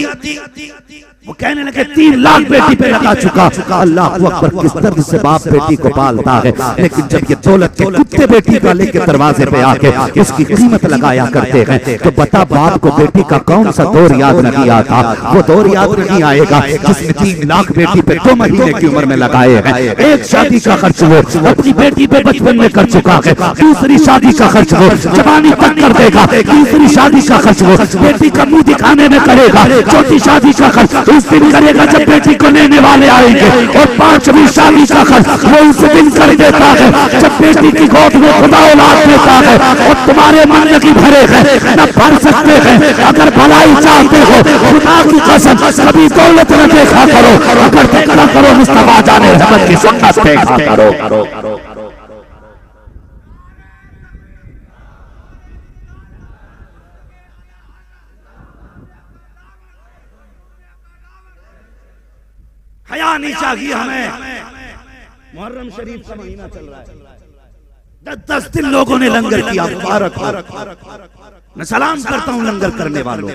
S1: वो कहने लगे 3 लाख बेटी पे लगा चुका। अल्लाह अकबर, किस तरह से बाप बेटी को पालता है। लेकिन जब ये दौलत के कुत्ते बेटी का लेके दरवाजे पे आके उसकी कीमत लगाया करते हैं, तो बता बाप को बेटी का कौन सा दौर याद नहीं आता। वो दौर याद नहीं आएगा जिसने 3 लाख बेटी पे 2 महीने की उम्र में लगाए हैं। एक शादी का खर्च वो अपनी बेटी पे बचपन में कर चुका है, दूसरी शादी का खर्च वो जवानी तक कर देगा, तीसरी शादी का खर्च वो बेटी का मुंह दिखाने में करेगा, चौथी शादी का खर्च उस दिन करेगा जब बेटी को लेने वाले आएंगे, और 5वीं शादी का खर्च वो उस दिन कर देता है जब बेटी की गोद में खुदा औलाद देता है। और तुम्हारे मन की भरे हैं न भर सकते हैं। अगर भलाई चाहते हो खुदा की कसम कभी दौलत न देखा करो, अगर देखना करो मुस्तफा जाने रहमत की सुन्नत देखा करो। हया नहीं चाहिए हमें। मुहर्रम शरीफ का महीना चल रहा है, 10 दिन लोगों ने लंगर किया, मुबारक हो। मैं सलाम करता हूँ लंगर करने वालों,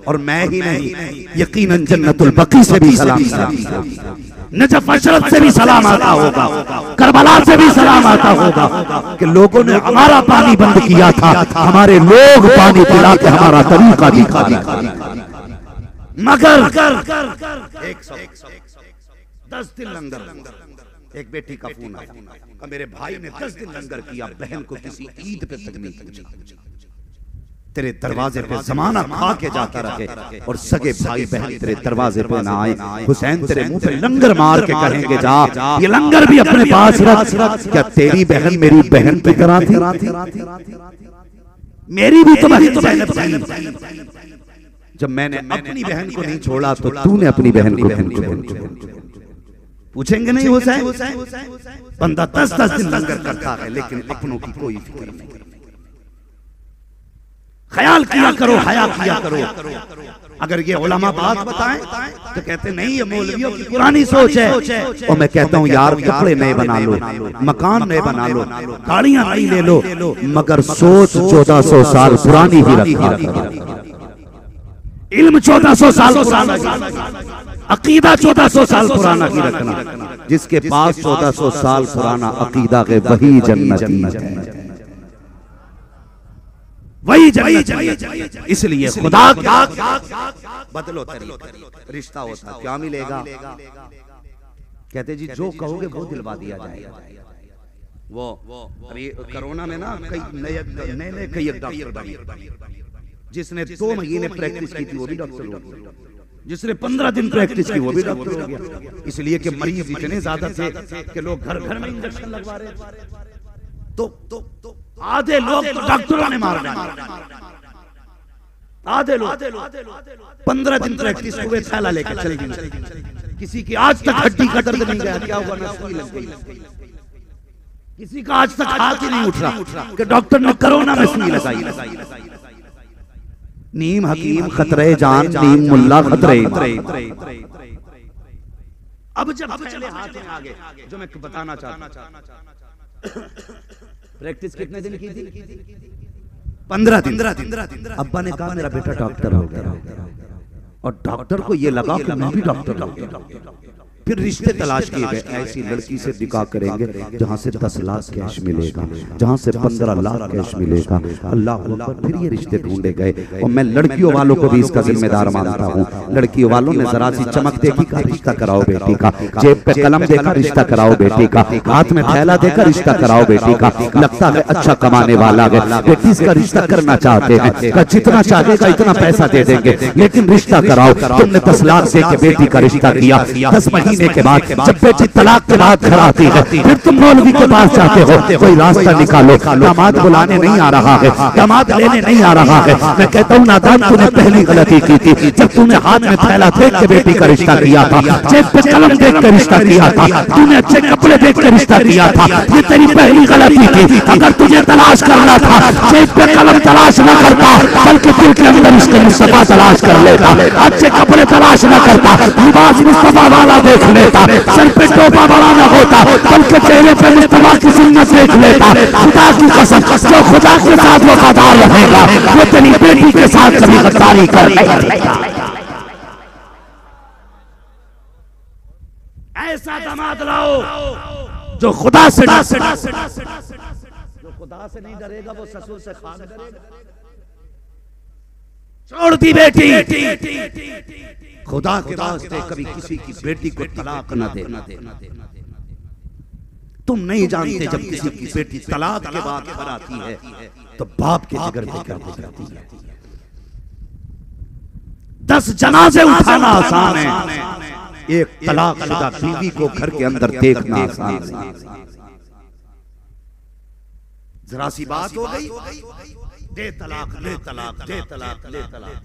S1: और मैं ही नहीं यकीनन जन्नतुल बकी से भी सलाम, नजफ अशरफ से भी सलाम आता होगा, करबला से भी सलाम आता होगा कि लोगों ने हमारा पानी बंद किया था, हमारे लोग पानी पिला के हमारा तरीका दिखा। मगर 10 दिन लंगर। एक बेटी का फोन आया, मेरे भाई ने 10 दिन लंगर किया, बहन को किसी ईद पे तक नहीं पहुंचा। तेरे दरवाजे पे जमाना खा के जाता रहे और सगे भाई बहन तेरे दरवाजे पे ना आए। हुसैन तेरे मुंह पे लंगर मार के कहेंगे जा ये लंगर भी अपने पास रख। क्या तेरी बहन मेरी बहन पे करा थी? मेरी भी तो बहन। जब मैंने अपनी बहन को नहीं छोड़ा तो तूने अपनी बहन को पूछेंगे नहीं हुसैन? बंदा 10-10 दिन लंगर करता है लेकिन अपनों की कोई फिक्र नहीं। ख्याल किया करो, हया किया करो। अगर ये उलमा बात बताएं तो कहते नहीं ये मौलवियों की पुरानी सोच है। और मैं कहता हूँ यार कपड़े नए बना लो, मकान नए बना लो, गाड़ियां नई ले लो, मगर सोच 1400 साल पुरानी ही रखा। इल्म 1400 साल पुराना, अकीदा 1400 साल पुराना ही रखना। जिसके पास 1400 साल पुराना अकीदा है वही जन्नती है, वही जन्नत। इसलिए खुदा बदलो तरीका। रिश्ता होता क्या मिलेगा? कहते जी जो कहोगे वो दिलवा दिया जाएगा। वो अभी कोरोना में ना कई नए कई डॉक्टर बने। जिसने 2 महीने प्रैक्टिस की थी वो भी डॉक्टर हो गया, जिसने 15 दिन प्रैक्टिस की वो भी डॉक्टर हो गया। इसलिए कि मरीज इतने ज्यादा थे कि लोग घर घर में इंजेक्शन लगवा रहे थे। तो आधे लोग तो डॉक्टरों ने मार डाला। आधे लोग 15 दिन प्रैक्टिस हुए थैला लेकर चल गए। किसी की आज तक हड्डी का दर्द नहीं गया, क्या हुआ? ना सुई लग गई। किसी का आज तक हाथ ही नहीं उठ रहा कि डॉक्टर ने कोरोना में सुई लगाई। नीम हकीम खतरे जान, नीम मुल्ला खतरे। अब जब पहले हाथ में आगे जो मैं बताना चाहता हूं, प्रैक्टिस कितने दिन की थी? 15 दिन। अब्बा ने कहा मेरा बेटा डॉक्टर हो गया, और डॉक्टर को ये लगा कि मैं भी डॉक्टर। फिर रिश्ते तलाश किए गए। ऐसी लड़की से निकाह करेंगे जहां से 10 लाख कैश मिलेगा, जहां से 15 लाख कैश मिलेगा। अल्लाह अकबर। फिर ये रिश्ते ढूंढे गए। और मैं लड़कियों वालों को भी इसका जिम्मेदार मानता हूँ। लड़कियों वालों ने जरा सी चमक देखी का रिश्ता कराओ बेटी का, जेब पे कलम देखा रिश्ता कराओ बेटी का, हाथ में थैला देखा रिश्ता कराओ बेटी का, लगता है अच्छा कमाने वाला है, बेटी इसका रिश्ता करना चाहते हैं, जितना चाहेगा इतना पैसा दे देंगे, लेकिन रिश्ता कराओ। तुमने 10 लाख दे के बेटी का रिश्ता किया, 10 महीने महीने के बाद जब बेटी तलाक के बाद घर आती है, फिर तुम मौलवी के पास जाते हो, कोई रास्ता निकालो, दामाद बुलाने नहीं आ रहा है, दामाद लेने नहीं आ रहा है। मैं कहता हूँ नादान, तूने पहली गलती की थी जब तूने हाथ में थैला देख के बेटी का रिश्ता किया था, जेब पे कलम देख के रिश्ता किया था, तूने अच्छे कपड़े देख के रिश्ता किया था। ये तेरी पहली गलती थी। अगर तुझे तलाश करना था, जेब पे कलम तलाश न करता, बल्कि दिल के अंदर इसके मुस्तफा तलाश कर लेता, अच्छे कपड़े तलाश न करता, लिबास मुस्तफा वाला देख लेता, सर पे टोपा बड़ा न होता, बल्कि चेहरे पे मुस्तफा की सुन्नत देख लेता। खुदा की कसम, जो खुदा के साथ वफादार रहेगा वो तेरी बेटी के साथ कभी गद्दारी कर नहीं। ऐसा दामाद लाओ जो खुदा से डरे, जो खुदा से नहीं डरेगा वो ससुर से खाक डरेगा। छोड़ दी बेटी, खुदा के वास्ते कभी किसी की बेटी को तलाक न देना। तुम नहीं जानते जब किसी की बेटी तलाक के बाद घर आती है तो बाप के जिगर पे क्या गुजरती है। 10 जनाजे उठाना आसान है, एक तलाकशुदा बीवी को घर के अंदर देखना आसान है। जरा सी बात हो गई, दे तलाक, दे तलाक, दे तलाक, दे तलाक।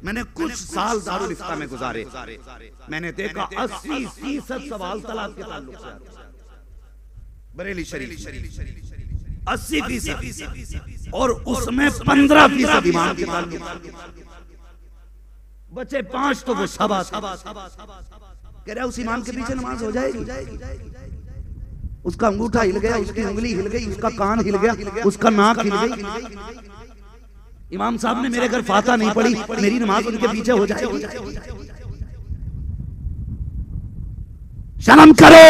S1: मैंने कुछ साल दारुल इफ्ता में गुजारे, मैंने देखा 80% सवाल तलाक के ताल्लुक से आते हैं। बरेली शरीफ 80% और उसमें 15% ईमान के ताल्लुक। बचे 5 तो वो शबा कह रहा है उस ईमान के पीछे नमाज हो जाएगी। उसका अंगूठा हिल गया, उसकी उंगली हिल गई, उसका कान हिल गया, उसका नाक हिल गई। इमाम साहब ने मेरे घर फाता नहीं पड़ी, मेरी नमाज उनके पीछे हो जाएगी। शर्म करो,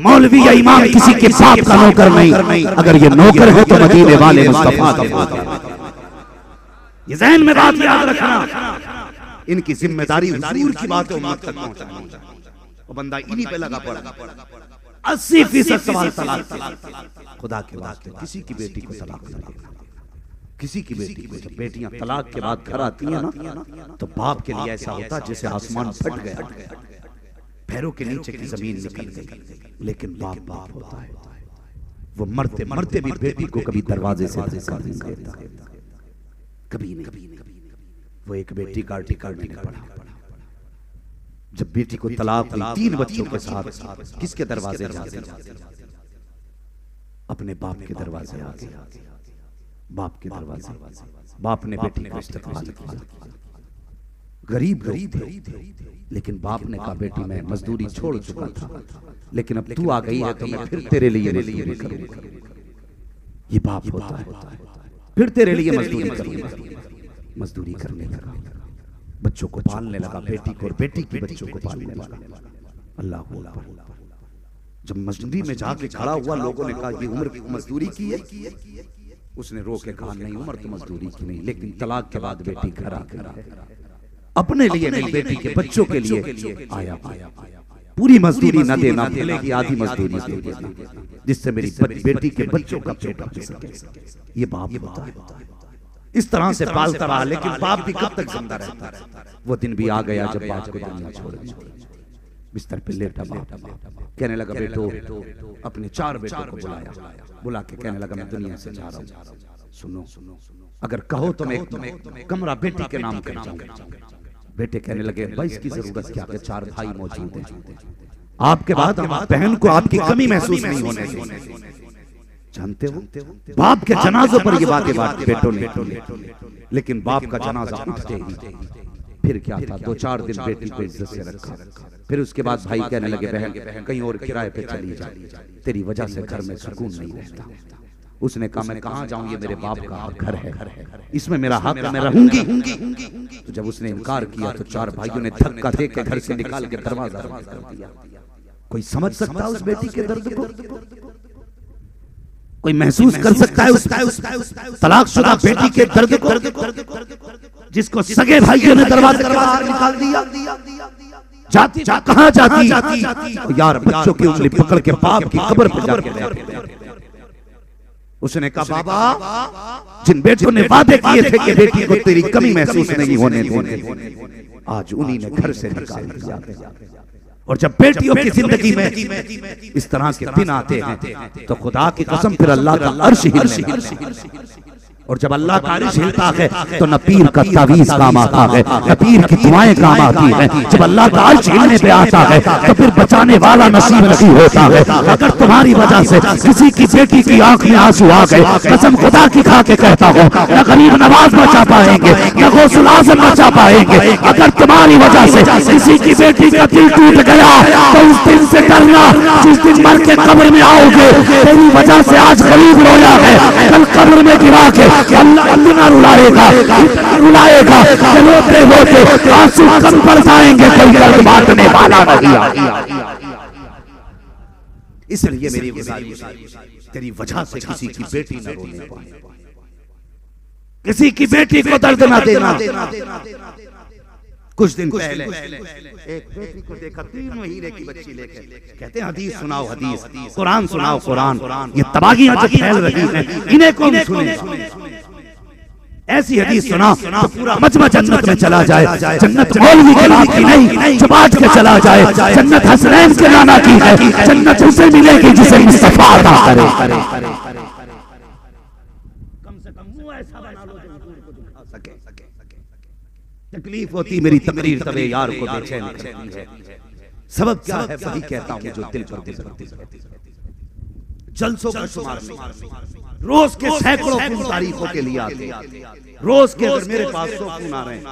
S1: मौलवी या इमाम किसी के बाप का नौकर नहीं। अगर ये नौकर है तो मदीने वाले मुस्तफा का। ये ज़हन में बात याद रखना, इनकी जिम्मेदारी हुजूर की बातें उम्मत तक पहुंचाना। वो बंदा इन्हीं पे लगा पड़ा। 80% सवाल तलाक। खुदा के वास्ते किसी की बेटी को तलाक नहीं देना। किसी की बेटी को, जब बेटियां तलाक के बाद घर आती हैं ना, तो बाप के लिए ऐसा होता है जैसे आसमान फट गया, पैरों के नीचे की जमीन निकल गई। लेकिन बाप बाप होता है, वो मरते मरते भी बेटी को कभी दरवाजे से धक्का नहीं देता, कभी नहीं। वो एक बेटी का आर्टिकल नहीं पढ़ा। जब बेटी को तलाक हुई 3 बच्चों के साथ, किसके दरवाजे जाते? अपने बाप के दरवाजे आगे, बाप के दरवाजे। बाप ने बेटी को इस्तेमाल किया। गरीब थे, लेकिन बाप ने कहा बेटी मैं मजदूरी छोड़ चुका था, लेकिन अब तू आ गई है तो मैं फिर तेरे लिए मजदूरी करूंगा। ये बाप होता है, फिर तेरे लिए मजदूरी करूंगा। मजदूरी करने लगा, बच्चों को पालने लगा, बेटी को और बेटी की बच्चों को पालने लगा। अल्लाह अल्लाह। जब मजदूरी में जाके खड़ा हुआ, लोगों ने कहा ये उम्र की मजदूरी की है। उसने रो के कहा नहीं, उम्र तो मजदूरी की नहीं, लेकिन तलाक के बाद बेटी घर आ गई, अपने लिए नहीं बेटी के बच्चों के लिए आया। पूरी मजदूरी न देना, मिलेगी आधी मजदूरी देना, जिससे मेरी बेटी के बच्चों का पेट भर सके। ये बाप होता है। इस तरह से पालता रहा, लेकिन बाप भी कब तक जिंदा रहता है? वो दिन भी आ गया जब बाप को दुनिया छोड़ दी। बिस्तर पे लेटा बाप कहने लगा बेटो, अपने 4 बेटों को बुला के कहने लगा मैं दुनिया से जा रहा हूँ, सुनो, अगर कहो तो मैं एक कमरा बेटी के नाम कर जाऊंगा। बेटे कहने लगे भाई इसकी जरूरत क्या है, 4 भाई मौजूद हैं, आपके बाद बहन को आपकी कमी महसूस नहीं होने देंगे। जानते हो बाप के जनाजों पर ये बातें बेटों ने, लेकिन बाप का जनाजा उठते ही फिर क्या था, 2-4 दिन बेटी को इज्जत से रखा। फिर उसके बाद भाई कहने लगे बहन कहीं और किराए पे चली जा, तेरी वजह से घर में सुकून नहीं रहता। उसने कहा मैं कहां जाऊं, ये मेरे बाप का घर है, इसमें मेरा हक है, मैं रहूंगी। तो जब उसने इनकार किया तो 4 भाइयों ने धक्का दे के घर से निकाल के दरवाजा बंद कर दिया। कोई समझ सकता है उस बेटी के दर्द को? कोई महसूस कर सकता है उस तलाकशुदा बेटी के दर्द को, जिसको सगे भाइयों ने दरवाजे से बाहर निकाल दिया? जाती कहां जाती? यार बच्चों की उंगली पकड़ के बाप की कब्र पर जाके उसने कहा बाबा जिन बेटों ने वादे किए थे कि बेटी को तेरी कमी महसूस नहीं होने देंगे, आज उन्हीं ने घर से निकाल दिया। और जब बेटियों की जिंदगी में इस तरह के दिन आते हैं तो खुदा की कसम फिर अल्लाह का अर्श हिलने, और जब अल्लाह का अर्श हिलता है तो न पीर का तावीज काम आता है, न पीर की दुआएं काम आती है। जब अल्लाह का अर्श हिलने पे आता है तो फिर बचाने वाला नसीब नहीं होता है। अगर तुम्हारी वजह से किसी की बेटी की आंख में आंसू आ गए, कसम खुदा की खा के कहता हूँ, न गरीब नवाज बचा पाएंगे, न गौसुल आज़म बचा पाएंगे। अगर तुम्हारी वजह से किसी की बेटी का दिल टूट गया तो उस दिन से डरना जिस दिन मर के कब्र में आओगे। तेरी वजह से आज गरीब रोया है, कल कब्र में गिरा के अल्लाह रुलाएगा, रुलाएगा। रोते रोते आंसू कम पड़ जाएंगे, कोई दर्द बांटने वाला नहीं आएगा। इसलिए मेरी गुजारिश, तेरी वजह से किसी की बेटी न रोने पाए, किसी की बेटी को दर्द ना देना। कुछ दिन पहले एक बेटी को देखा, 3 महीने की बच्ची लेकर, कहते हैं हदीस सुनाओ हदीस, कुरान सुनाओ कुरान। ये तबागियां जो फैल रही हैं इन्हें कौन सुने? ऐसी हदीस सुना तो पूरा मजमा जन्नत में चला जाए। जन्नत मौलवी के नाम की नहीं, जो बांट के चला जाए। जन्नत हसनैन के नाना की है, जन्नत उसे मिलेगी जिसे मुस्तफा अता करे। कम से कम मुंह ऐसा बना लो जो हुजूर को दिखा सके। तकलीफ होती मेरी तकरीर तबे यार को बेचैन करती है। सबब क्या है वही कहता हूं जो दिल पर गुजरती है। जलसों का शुमार नहीं, रोज के सैकड़ों फोन तारीखों के लिए आते, रोज के अगर मेरे पास 100 फोन आ रहे हैं,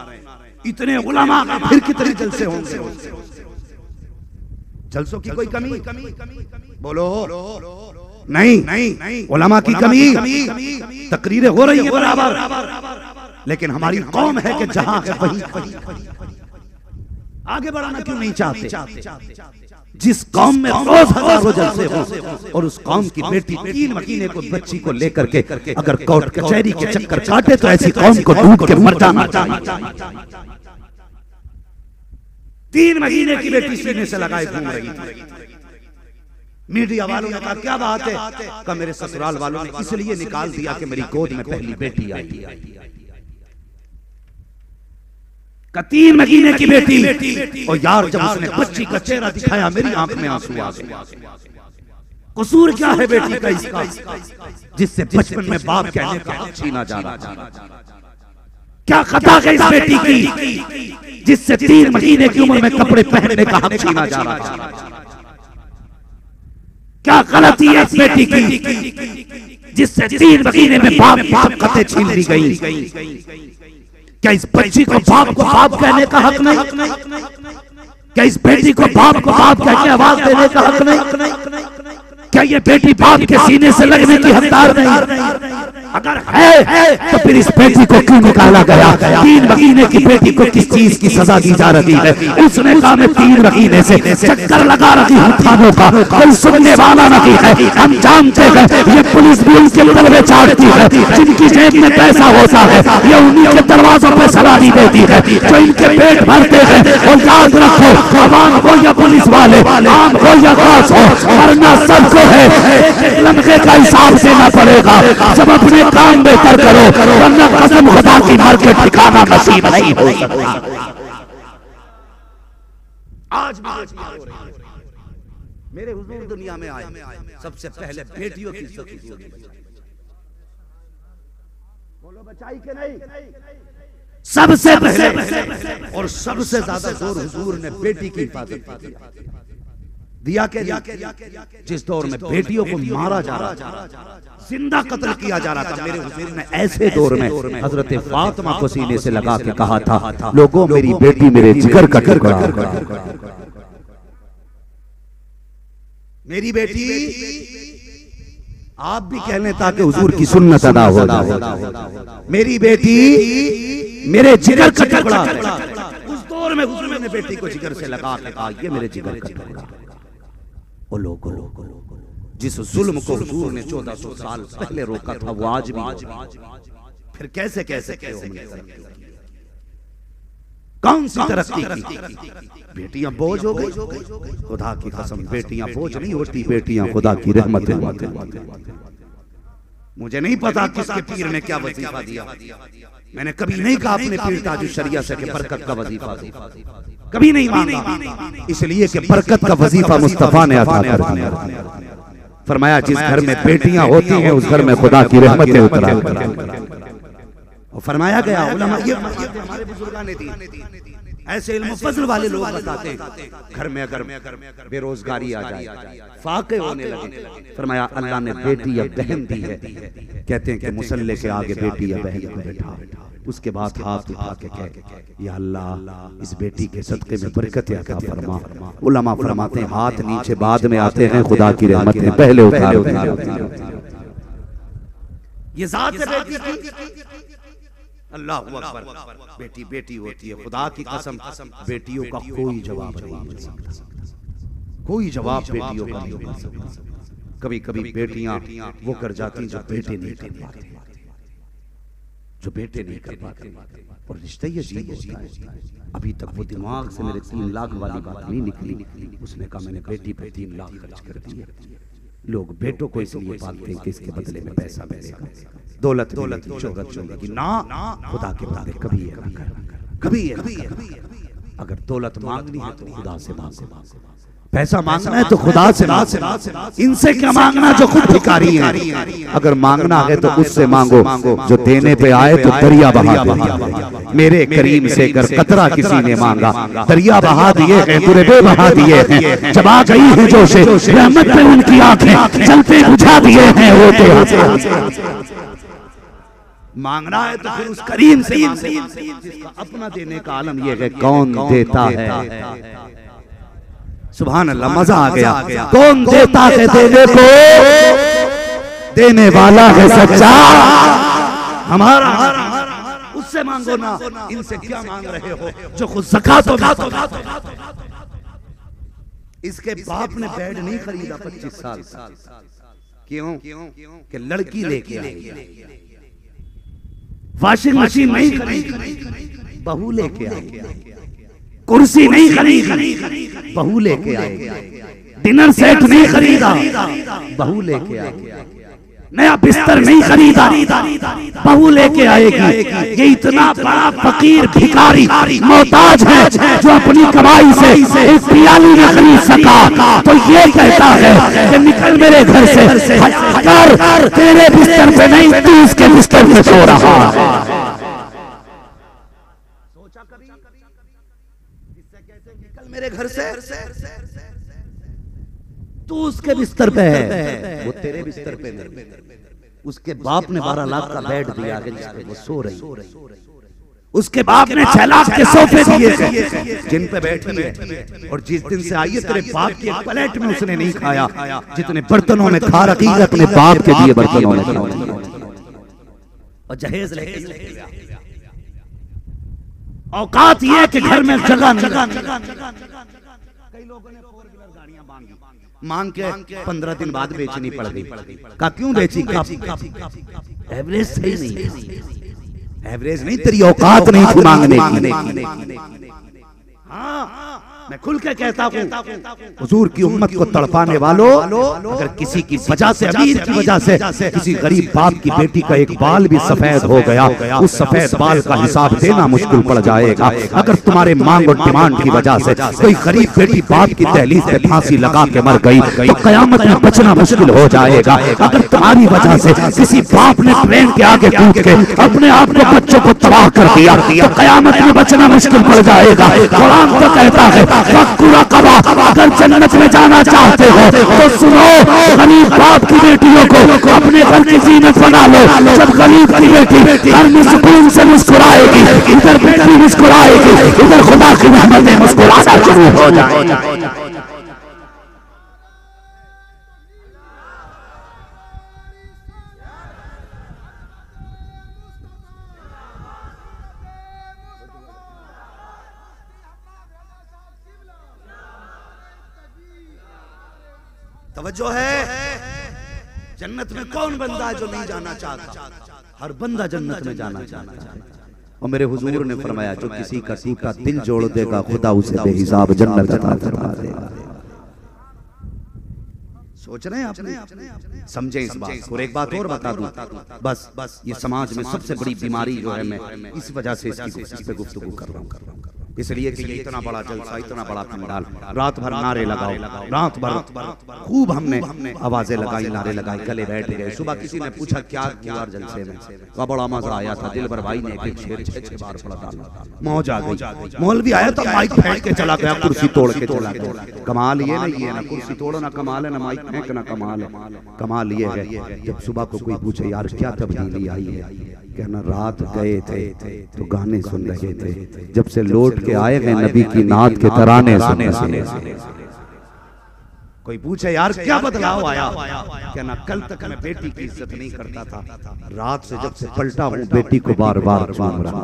S1: इतने उलमा का फिर कितने जलसे होंगे? जलसों की कोई कमी? बोलो नहीं, उलमा की कमी। तकरीरें हो रही है बराबर, लेकिन हमारी कौम है कि जहां है वहीं आगे बढ़ाना क्यों नहीं चाहते? जिस कौम में रोज हजारों जलसे हो और उस कौम की बेटी 3 महीने को बच्ची को लेकर के अगर कोर्ट कचहरी के चक्कर काटे तो ऐसी कौम को डूब के मर जाना चाहिए। 3 महीने की बेटी सीने से लगाए घूम रही थी। मीडिया वालों ने कहा क्या बात है? कहा मेरे ससुराल वालों ने इसलिए निकाल दिया कि मेरी गोद में पहली बेटी आई। 3 महीने की बेटी, और यार जब उसने बच्ची का चेहरा दिखाया मेरी आंख में आंसू आ गए। कसूर क्या है बेटी का इसका जिससे बचपन में बाप कहने का हक छीना जा रहा था? क्या खता है इस बेटी की जिससे 3 महीने की उम्र में कपड़े पहनने का हक छीना जा रहा था? क्या गलती है इस बेटी की जिससे 3 महीने में बाप की हक़्क़तें छीन ली गई? क्या इस बच्ची को बाप कहने का हक नहीं? क्या इस बेटी को बाप कह के आवाज देने का हक नहीं? क्या ये बेटी बाप के सीने से लगने की हकदार नहीं? अगर है तो फिर इस बेटी को क्यों निकाला गया? 3 महीने की बेटी को किस चीज की सजा दी जा रही है? उसने कहा मैं 3 महीने से चक्कर लगा रही हूँ थानों का, कोई सुनने वाला नहीं है। हम जानते हैं ये पुलिस भी उनके तलवे चाटती है, जिनकी जेब में पैसा होता है ये उन्हीं के दरवाजों पे सलामी देती है जो इनके पेट भरते हैं। और याद रखो, आवाम हो या पुलिस वाले, आम हो या खास हो, मरना सबको है। एक लम्हे का हिसाब देना पड़ेगा। सब अपने काम बेहतर करो, वरना कसम खुदा की मर के ठिकाना नसीब नहीं हो सकता। आज मेरे हुजूर दुनिया में आए, सबसे पहले बेटियों की इज्जत की। बोलो बचाई के नहीं? सबसे पहले और सबसे ज्यादा जोर हुजूर ने बेटी की हिफाजत की दिया के जिस दौर में बेटियों को मारा जा रहा था, जिंदा कत्ल किया जा रहा था। मेरे हुजूर ने ऐसे दौर में हजरत फातिमा को सीने से लगा के कहा था, लोगों मेरी बेटी मेरे जिगर का टुकड़ा, मेरी बेटी आप भी कह लें ताकि हुजूर की सुन्नत अदा हो जाए, मेरी बेटी मेरे जिगर का टुकड़ा। उस दौर में हुजूर ने बेटी को जिगर से लगा के कहा ये मेरे जिगर का टुकड़ा। ओ लोगों, जिस जुल्म को हुजूर ने 1400 साल पहले रोका था वो आज भी, फिर कैसे कौन सी तरक्की की? बेटियां बोझ हो गई। खुदा की कसम बेटियां बोझ नहीं होती, बेटियां खुदा की रहमत है। मुझे नहीं पता किसके पीर ने क्या वजीफा दिया, मैंने कभी नहीं कहा अपने पीर ताजुल शरिया से कि बरकत का वजीफा दे, कभी नहीं मांगा, इसलिए कि बरकत का वजीफा मुस्तफा ने अता कर दिया। फरमाया जिस घर में बेटियां होती हैं उस घर में खुदा की रहमतें उतरा। और फरमाया गया उलमा, ये हमारे बुजुर्गों ने दी, ऐसे इल्म फज़ल वाले लोग बताते हैं घर में अगर बेरोजगारी आ जाए, फाके होने लगे, फरमाया अल्लाह ने बेटी या बहन दी है, कहते हैं कि मुसल्ले के आगे बेटी या बहन को बैठा, उसके बाद हाथ उठा के कहे या अल्लाह इस बेटी के सदके में बरकत अता फरमा। उलमा फरमाते हैं हाथ नीचे बाद में आते हैं, खुदा की रहमतें पहले उतार। ये जात है बेटी की, अल्लाह अकबर, बेटी बेटी होती है। खुदा की कसम बेटियों का कोई जवाब नहीं मिल सकता, कोई जवाब बेटियों का नहीं मिल सकता। कभी कभी बेटियां वो कर जाती जो बेटे नहीं कर पाते, जो बेटे नहीं कर पाते, और रिश्ता ये अजीब होता है। अभी तक वो दिमाग से मेरे 3 लाख वाली बात नहीं निकली। उसने कहा मैंने बेटी पे 3 लाख खर्च कर दिए। लोग बेटों को इसलिए पालते हैं कि इसके बदले में पैसा मिलेगा, दौलत शोहरत मिलेगी। ना, खुदा के बंदे कभी अगर दौलत मांगनी है तो खुदा से मांगो, पैसा मांगना है तो खुदा से मांगो, इनसे क्या मांगना जो खुद भिखारी हैं। अगर मांगना है तो उससे मांगो जो देने पे आए तो दरिया बहा दे। मेरे करीम से अगर कतरा किसी ने मांगा, दरिया बहा दिए हैं, दुर्बे बहा दिए हैं। जब आ गई है जो से रहमत पे उनकी आंखें जलते बुझा दिए हैं, रोते मांगना है तो फिर उस करीम से जिसका अपना देने का आलम यह है कौन देता है। सुभान अल्लाह, मजा आ गया। कौन देता है देने को, देने वाला है सच्चा हमारा, उससे मांगो ना। इनसे क्या मांग रहे हो जो खुद ज़कात इसके बाप ने बेड नहीं खरीदा 25 साल। क्यों? कि लड़की लेके आई। वॉशिंग मशीन नहीं खरीदी, बहू लेके आई। कुर्सी नहीं खरीदी, बहू लेके आए। डिनर सेट नहीं खरीदा, बहू लेके आए। नया बिस्तर नहीं खरीदा, बहू लेके आएगी। ये इतना बड़ा फकीर भिखारी मोहताज है जो अपनी कमाई से एक पियाली न खरीद सका, तो ये कहता है कि निकल मेरे घर से, कर तेरे बिस्तर पे नहीं तू उसके बिस्तर पे सो रहा है। सोचा कभी निकल मेरे घर से, तू उसके बिस्तर पे है, वो तेरे बिस्तर पे नहीं। उसके बाप ने 12 लाख का बेड दिया है जिस पे वो सो रही। उसके बाप ने 6 लाख के सोफे दिए जिन पे बैठी है। और जिस दिन से आई है तेरे बाप की एक प्लेट में उसने नहीं खाया, जितने बर्तनों में खा रखी है अपने बाप के दिए बर्तनों में खा। और जहेज लेके औकात ये कि घर में जगह नहीं। कई लोगों ने 4 व्हीलर गाड़ियां मांग के 15 दिन बाद बेचनी पड़ गई। का क्यों बेची? एवरेज सही नहीं, एवरेज नहीं, तेरी औकात नहीं थी मांगने की। हाँ, मैं खुल के कहता हूँ हुजूर की उम्मत को तड़पाने वालों, अगर किसी की वजह से, अमीर की वजह से किसी गरीब बाप की बेटी का एक बाल भी सफेद हो गया, उस सफेद बाल का हिसाब देना मुश्किल पड़ जाएगा। अगर तुम्हारे मांग और डिमांड की वजह से कोई गरीब बेटी बाप की दहलीज पे फांसी लगा के मर गई तो कयामत में बचना मुश्किल हो जाएगा। अगर तुम्हारी वजह से किसी बाप ने ट्रेन के आगे कूद के अपने आप को, बच्चों को तबाह कर दिया तो कयामत में बचना मुश्किल पड़ जाएगा। कुरान तो कहता है अगर जन्नत में जाना चाहते हो तो सुनो, गरीब बाप की बेटियों को अपने घर की जीनत बना लो। जब गरीब की बेटी घर में सुकून से मुस्कुराएगी, इधर बेटी मुस्कुराएगी, इधर खुदा की रहमतें मुस्कुराना शुरू हो जाएगी। तवज्जो है, जन्नत में कौन बंदा है जो नहीं जाना चाहता? हर बंदा जन्नत में जाना चाहता है। और मेरे हुजूर ने फरमाया जो किसी का टूटा दिल जोड़ देगा खुदा उसे बेहिसाब जन्नत अता फरमा देगा। सोच रहे हैं आपने? समझे इस बात को। और एक बात और बता दूं, बस ये समाज में सबसे बड़ी बीमारी जो है, मैं इस वजह से इस पे गुफ्तगू कर रहा हूँ, इसलिए कि ये इतना बड़ा जलसा, इतना बड़ा पंडाल, रात भर नारे लगाओ, रात भर खूब हमने आवाजें लगाई, नारे लगाए, गले बैठ गए। सुबह किसी ने पूछा क्या किया जलसे में, तो बड़ा मजा आया था, दिलबर भाई ने एक शेर 6 बार पढ़ा था, मौज आ गई। मौलवी आया तो माइक फेंक के चला गया, कुर्सी तोड़ के चला गया। कमाल ये है ना कुर्सी तोड़ना कमाल है ना माइक फेंकना कमाल है। कमाल ये है जब सुबह को कोई पूछे यार क्या तब्दीली आई है, कहना रात गए थे तो गाने सुन रहे थे, जब से लौट के आए हैं नबी की नात के तराने सुनने से। कोई पूछे यार क्या बदलाव आया, कहना कल तक मैं बेटी की इज्जत नहीं करता था, रात से जब से पलटा हूँ बेटी को बार बार चूम रहा,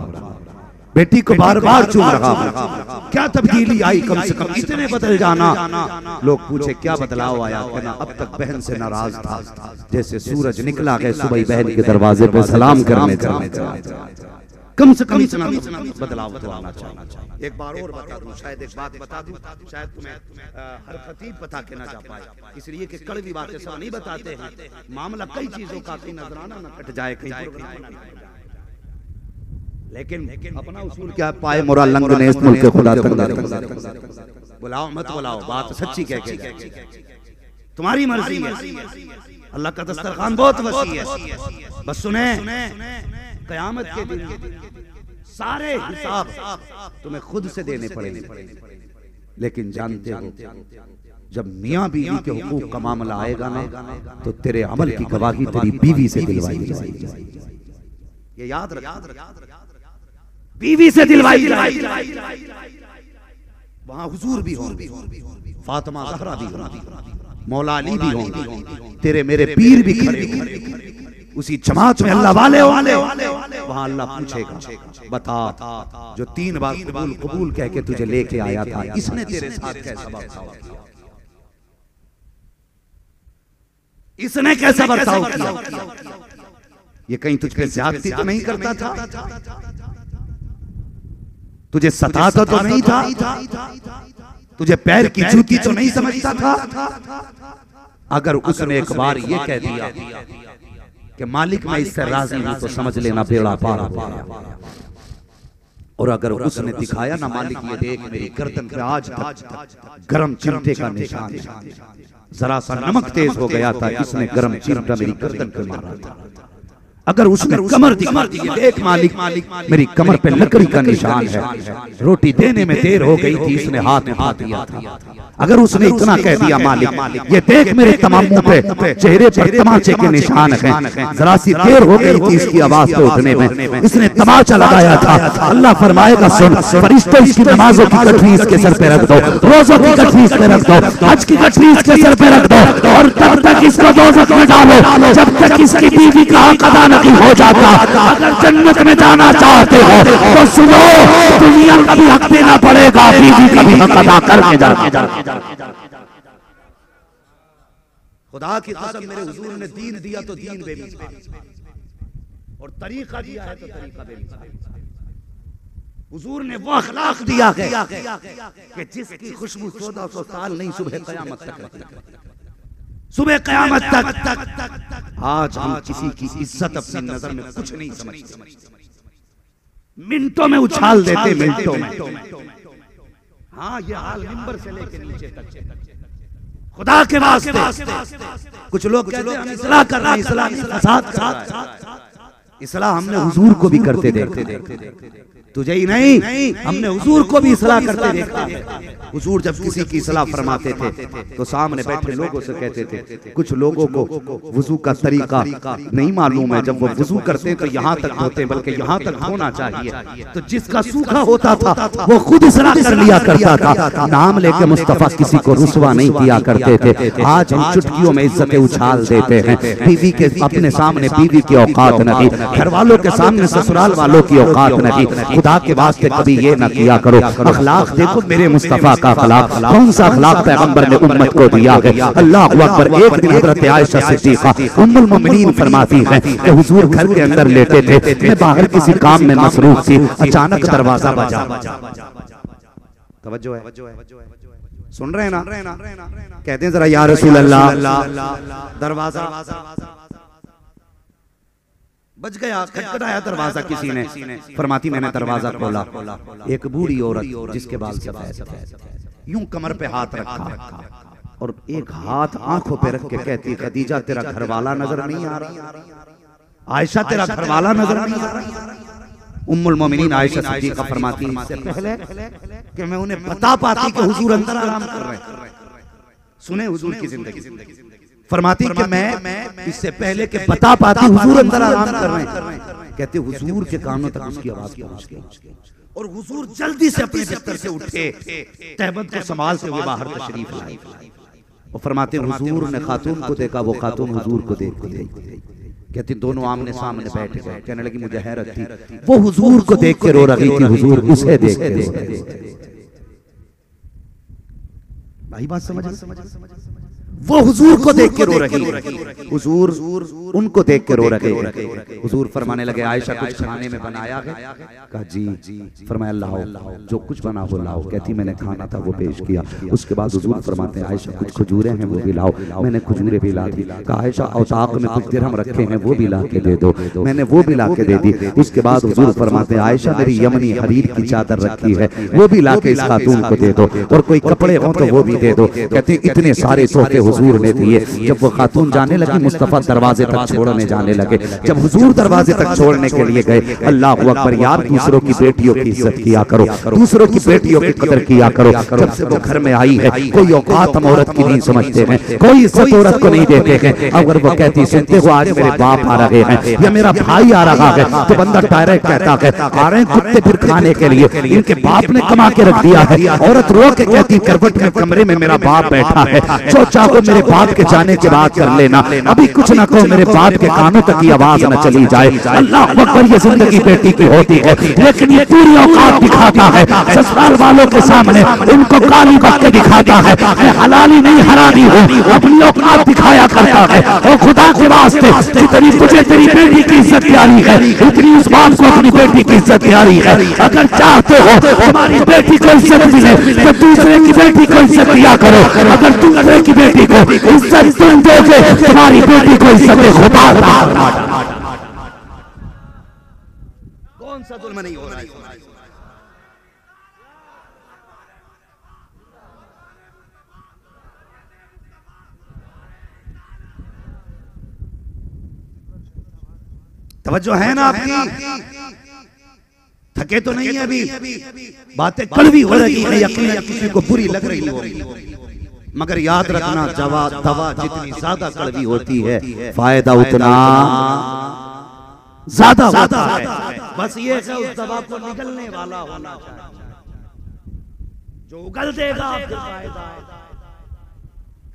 S1: बेटी को बार बार चूम रहा। क्या तब्दीली आई, कम से कम इतने बदल जाना। लोग पूछे क्या बदलाव आया, कहना अब तक बहन से नाराज था, जैसे सूरज निकला गए सुबह बहन के दरवाजे पे सलाम करने चला। कम से कम इतना बदलाव तो आना चाहिए। एक बार और बता दूं, शायद एक बात बता दूं, शायद तुम्हें हर खतीब बता के ना जा पाए, इसलिए कि कड़वी बातें सब नहीं बताते हैं। मामला कई चीजों का कहीं नजराना न कट जाए, लेकिन अपना उसूल क्या है, पाए मोरा लंग ने इस मुल्क के खुदा तंग, बुलाओ मत बुलाओ, बात सच्ची कह के तुम्हारी मर्जी है। अल्लाह का दस्तरखान बहुत वसी है। बस सुने, क़यामत के दिन सारे हिसाब तुम्हें खुद से देने पड़ेंगे, लेकिन जानते हो जब मियाँ बीवी के हुकूक का मामला आएगा ना, तो तेरे अमल की गवाही तेरी बीवी से दिलवाई जाएगी। ये याद रख, बीवी से दिलवाई जाएगी। वहां हुजूर भी होंगे, फातिमा ज़हरा भी होंगी, मौला अली भी होंगे, तेरे मेरे पीर भी खड़े, उसी जमात में अल्लाह वाले वहां अल्लाह पूछेगा बता जो 3 बार कबूल कह के तुझे लेके आया था, इसने तेरे साथ कैसा बर्ताव किया, इसने कैसा बर्ताव किया, ये कहीं तुझ पे ज्यादती तो नहीं करता था, तुझे सताता तो नहीं था, तुझे पैर की जूती तो नहीं समझता था। अगर उसने एक बार ये कह दिया कि मालिक मैं इससे राजी हूं, तो समझ लेना बेड़ा पार। और अगर उसने दिखाया ना मालिक ये देख मेरी गर्दन पे आज तक गरम चिमटे का निशान, जरा सा नमक तेज हो गया था, इसने गरम चिमटा मेरी गर्दन पे मारा था। अगर उसने कमर दिखा दी, देख मालिक मेरी कमर पे लकड़ी का निशान है, रोटी देने में देर हो गई थी, इसने हाथ उठा दिया था। अगर उसने इतना कह दिया मालिक ये देख मेरे तमाम मुंह पे चेहरे पर तमाचे के निशान हैं, जरा सी देर हो गई थी इसकी आवाज पे उठने में, इसने तमाचा लगाया था। अल्लाह फरमाएगा सुन फरिश्तों इसकी नमाजों की गठरी इसके सर पे रख दो, रोजों की गठरी इस पे रख दो, हज की गठरी इसके सर पे रख दो, और तब तक इसको दोज़ख में डालो जब तक इसकी बीवी का हक अदा नहीं हो जाता। अगर जन्नत में जाना चाहते हो तो सुनो, दुनिया का भी हक देना पड़ेगा, बीवी का भी हक अदा करके जाना। खुदा की कसम मेरे हुजूर ने दीन दिया तो दीन बेमिसाल, और तरीका दिया है तो तरीका बेमिसाल। हुजूर ने वो अखलाक दिया है कि जिसकी खुशबू 1400 साल नहीं सुबह क़यामत तक रहती, सुबह क़यामत तक। आज हम किसी की इज्जत अपनी नजर में कुछ नहीं समझते, मिनटों में उछाल देते, मिनटों में। हाँ ये हाल मिंबर से लेके नीचे तक, खुदा के वास्ते कुछ लोग कहते हैं हम इस्लाह कर रहे हैं, इस्लाह नहीं फसाद कर रहा है। इस्लाह हमने हुजूर को भी करते देखते, तुझे ही नहीं हमने हुजूर को भी इस्लाह करते देखा। हुजूर जब किसी की इस्लाह फरमाते थे तो सामने बैठे लोगों से कहते थे, कुछ लोगों को वुजू का तरीका नहीं मालूम है, जब वो वुजू करते तो यहाँ तक धोते बल्कि यहाँ तक धोना चाहिए। तो जिसका सूखा होता था वो खुद इस्लाह कर लिया करता था, नाम लेके मुस्तफा किसी को रुसवा नहीं किया करते थे। आज हम चुटकियों में इज्जतें उछाल देते हैं, बीवी के अपने सामने बीवी की औकात नहीं, घर वालों के सामने ससुराल वालों की औकात नहीं। खुदा के वास्ते कभी ये ना किया करो। अखलाक देखो मेरे मुस्तफा का अखलाक, कौन सा अखलाक पैगंबर ने उम्मत को दिया है। अल्लाह अकबर। एक दिन हज़रत आयशा सिद्दीक़ा उम्मुल मोमिनीन फरमाती हैं कि हुजूर घर के अंदर लेटे थे, मैं बाहर किसी काम में मसरूफ थी, अचानक दरवाजा बजा। तवज्जो है, सुन रहे हैं ना? कहते हैं जरा या रसूल अल्लाह, दरवाजा बज गया, खटखटाया दरवाजा किसी ने। फरमाती मैंने दरवाजा खोला, एक बूढ़ी औरत जिसके बाल सफेद थे, यूं कमर पे हाथ रखा और एक हाथ आंखों पे रख के कहती खदीजा तेरा घरवाला नजर नहीं आ रहा, आयशा तेरा घरवाला नजर नहीं आ रहा। उम्मुल मोमिनीन आयशा सिद्दीक़ा फरमाती इससे पहले कि मैं उन्हें बता पाती कि हुजूर अंदर आराम कर रहे हैं, सुने हुजूर की जिंदगी, फरमाती कि मैं इससे पहले कि बता पाती हुजूर अंदर आराम कर रहे हैं, कहते हुजूर के कानों तक उसकी आवाज पहुंच गई और हुजूर जल्दी से अपने बिस्तर से उठे, तहबत को संभालते हुए बाहर तशरीफ लाए और फरमाते हुजूर ने खातून को देखा, वो खातून हुजूर को देख गई। कहती दोनों आमने सामने बैठ गए। कहने लगी मुझे हैरत थी, वो हुजूर को देख के रो रही थी, हुजूर उसे देख के रो रहे थे। भाई बात समझ? वो हुजूर को देख के रो रही है, हुजूर उनको देख के रो रहे हैं। हुजूर फरमाने लगे आयशा कुछ खाने में बनाया है? कहा जी। फरमाया लाओ, जो कुछ बना हो लाओ। कहती मैंने खाना था वो पेश किया। उसके बाद हुजूर फरमाते हैं आयशा कुछ खजूरें हैं वो भी लाओ। मैंने खजूरें भी ला दी। कहा आयशा औताक में कुछ दिरहम रखे हैं वो भी ला के दे दो। मैंने वो भी ला के दे दी। उसके बाद हुजूर फरमाते हैं आयशा मेरी यमनी हरीर की चादर रखी है वो भी ला के इस खातून को दे दो, और कोई कपड़े हो तो वो भी दे दो। कहते इतने सारे तोहफे हुजूर ने दिए। जब वो खातून जाने लगी मुस्तफा दरवाजे तक छोड़ने जाने लगे। जब हुजूर दरवाजे तक छोड़ने के लिए गए, अल्लाह अकबर यार दूसरों की बेटियों की इज्जत किया करो, दूसरों की बेटियों की कदर किया करो। जब से वो घर में आई है कोई औकात हम औरत की नहीं समझते हैं, कोई इज्जत औरत को नहीं देते हैं। अगर वो कहती सुनते हो आज मेरे बाप आ रहे हैं या मेरा भाई आ रहा है तो बंदा डायरेक्ट कहता है आ रहे हैं कुत्ते फिर खाने के लिए, इनके बाप ने कमा के रख दिया है। औरत रो के कहती करवट में कमरे में मेरा बाप बैठा है, जो चाहो मेरे बाप के जाने के बाद कर लेना, अभी कुछ ना कहो मेरे बाप के कानों तक की आवाज न चली जाए। अल्लाह अकबर ये जिंदगी बेटी की होती है, लेकिन ये पूरी औकात दिखाता है ससुराल वालों के सामने, उनको काली बक्के दिखाता है मैं हलाली नहीं हरामी हूँ, अपनी औकात दिखाया करता है। और खुदा के वास्ते जितनी तुझे तेरी बेटी की इज्जत प्यारी है उतनी उस बाप को अपनी बेटी की इज्जत प्यारी है। अगर चाहते हो तुम्हारी बेटी को इज्जत मिले तो दूसरे की बेटी को इज्जत दिया करो। अगर दूसरे की बेटी को इज्जत तुम दोगे तुम्हारी बेटी को इज्जत खुदा कौन सा जुल्म नहीं हो रहा है। तवज्जो है ना आपकी? थके तो नहीं है अभी? बातें कड़वी हो रही है, यकीन किसी को बुरी लग रही होगी, मगर याद रखना दवा जितनी ज्यादा कड़वी होती है फायदा उतना ज्यादा होता है। बस ये है उस दवा को निगलने वाला होना चाहिए, जो उगल देगा आपको फायदा है।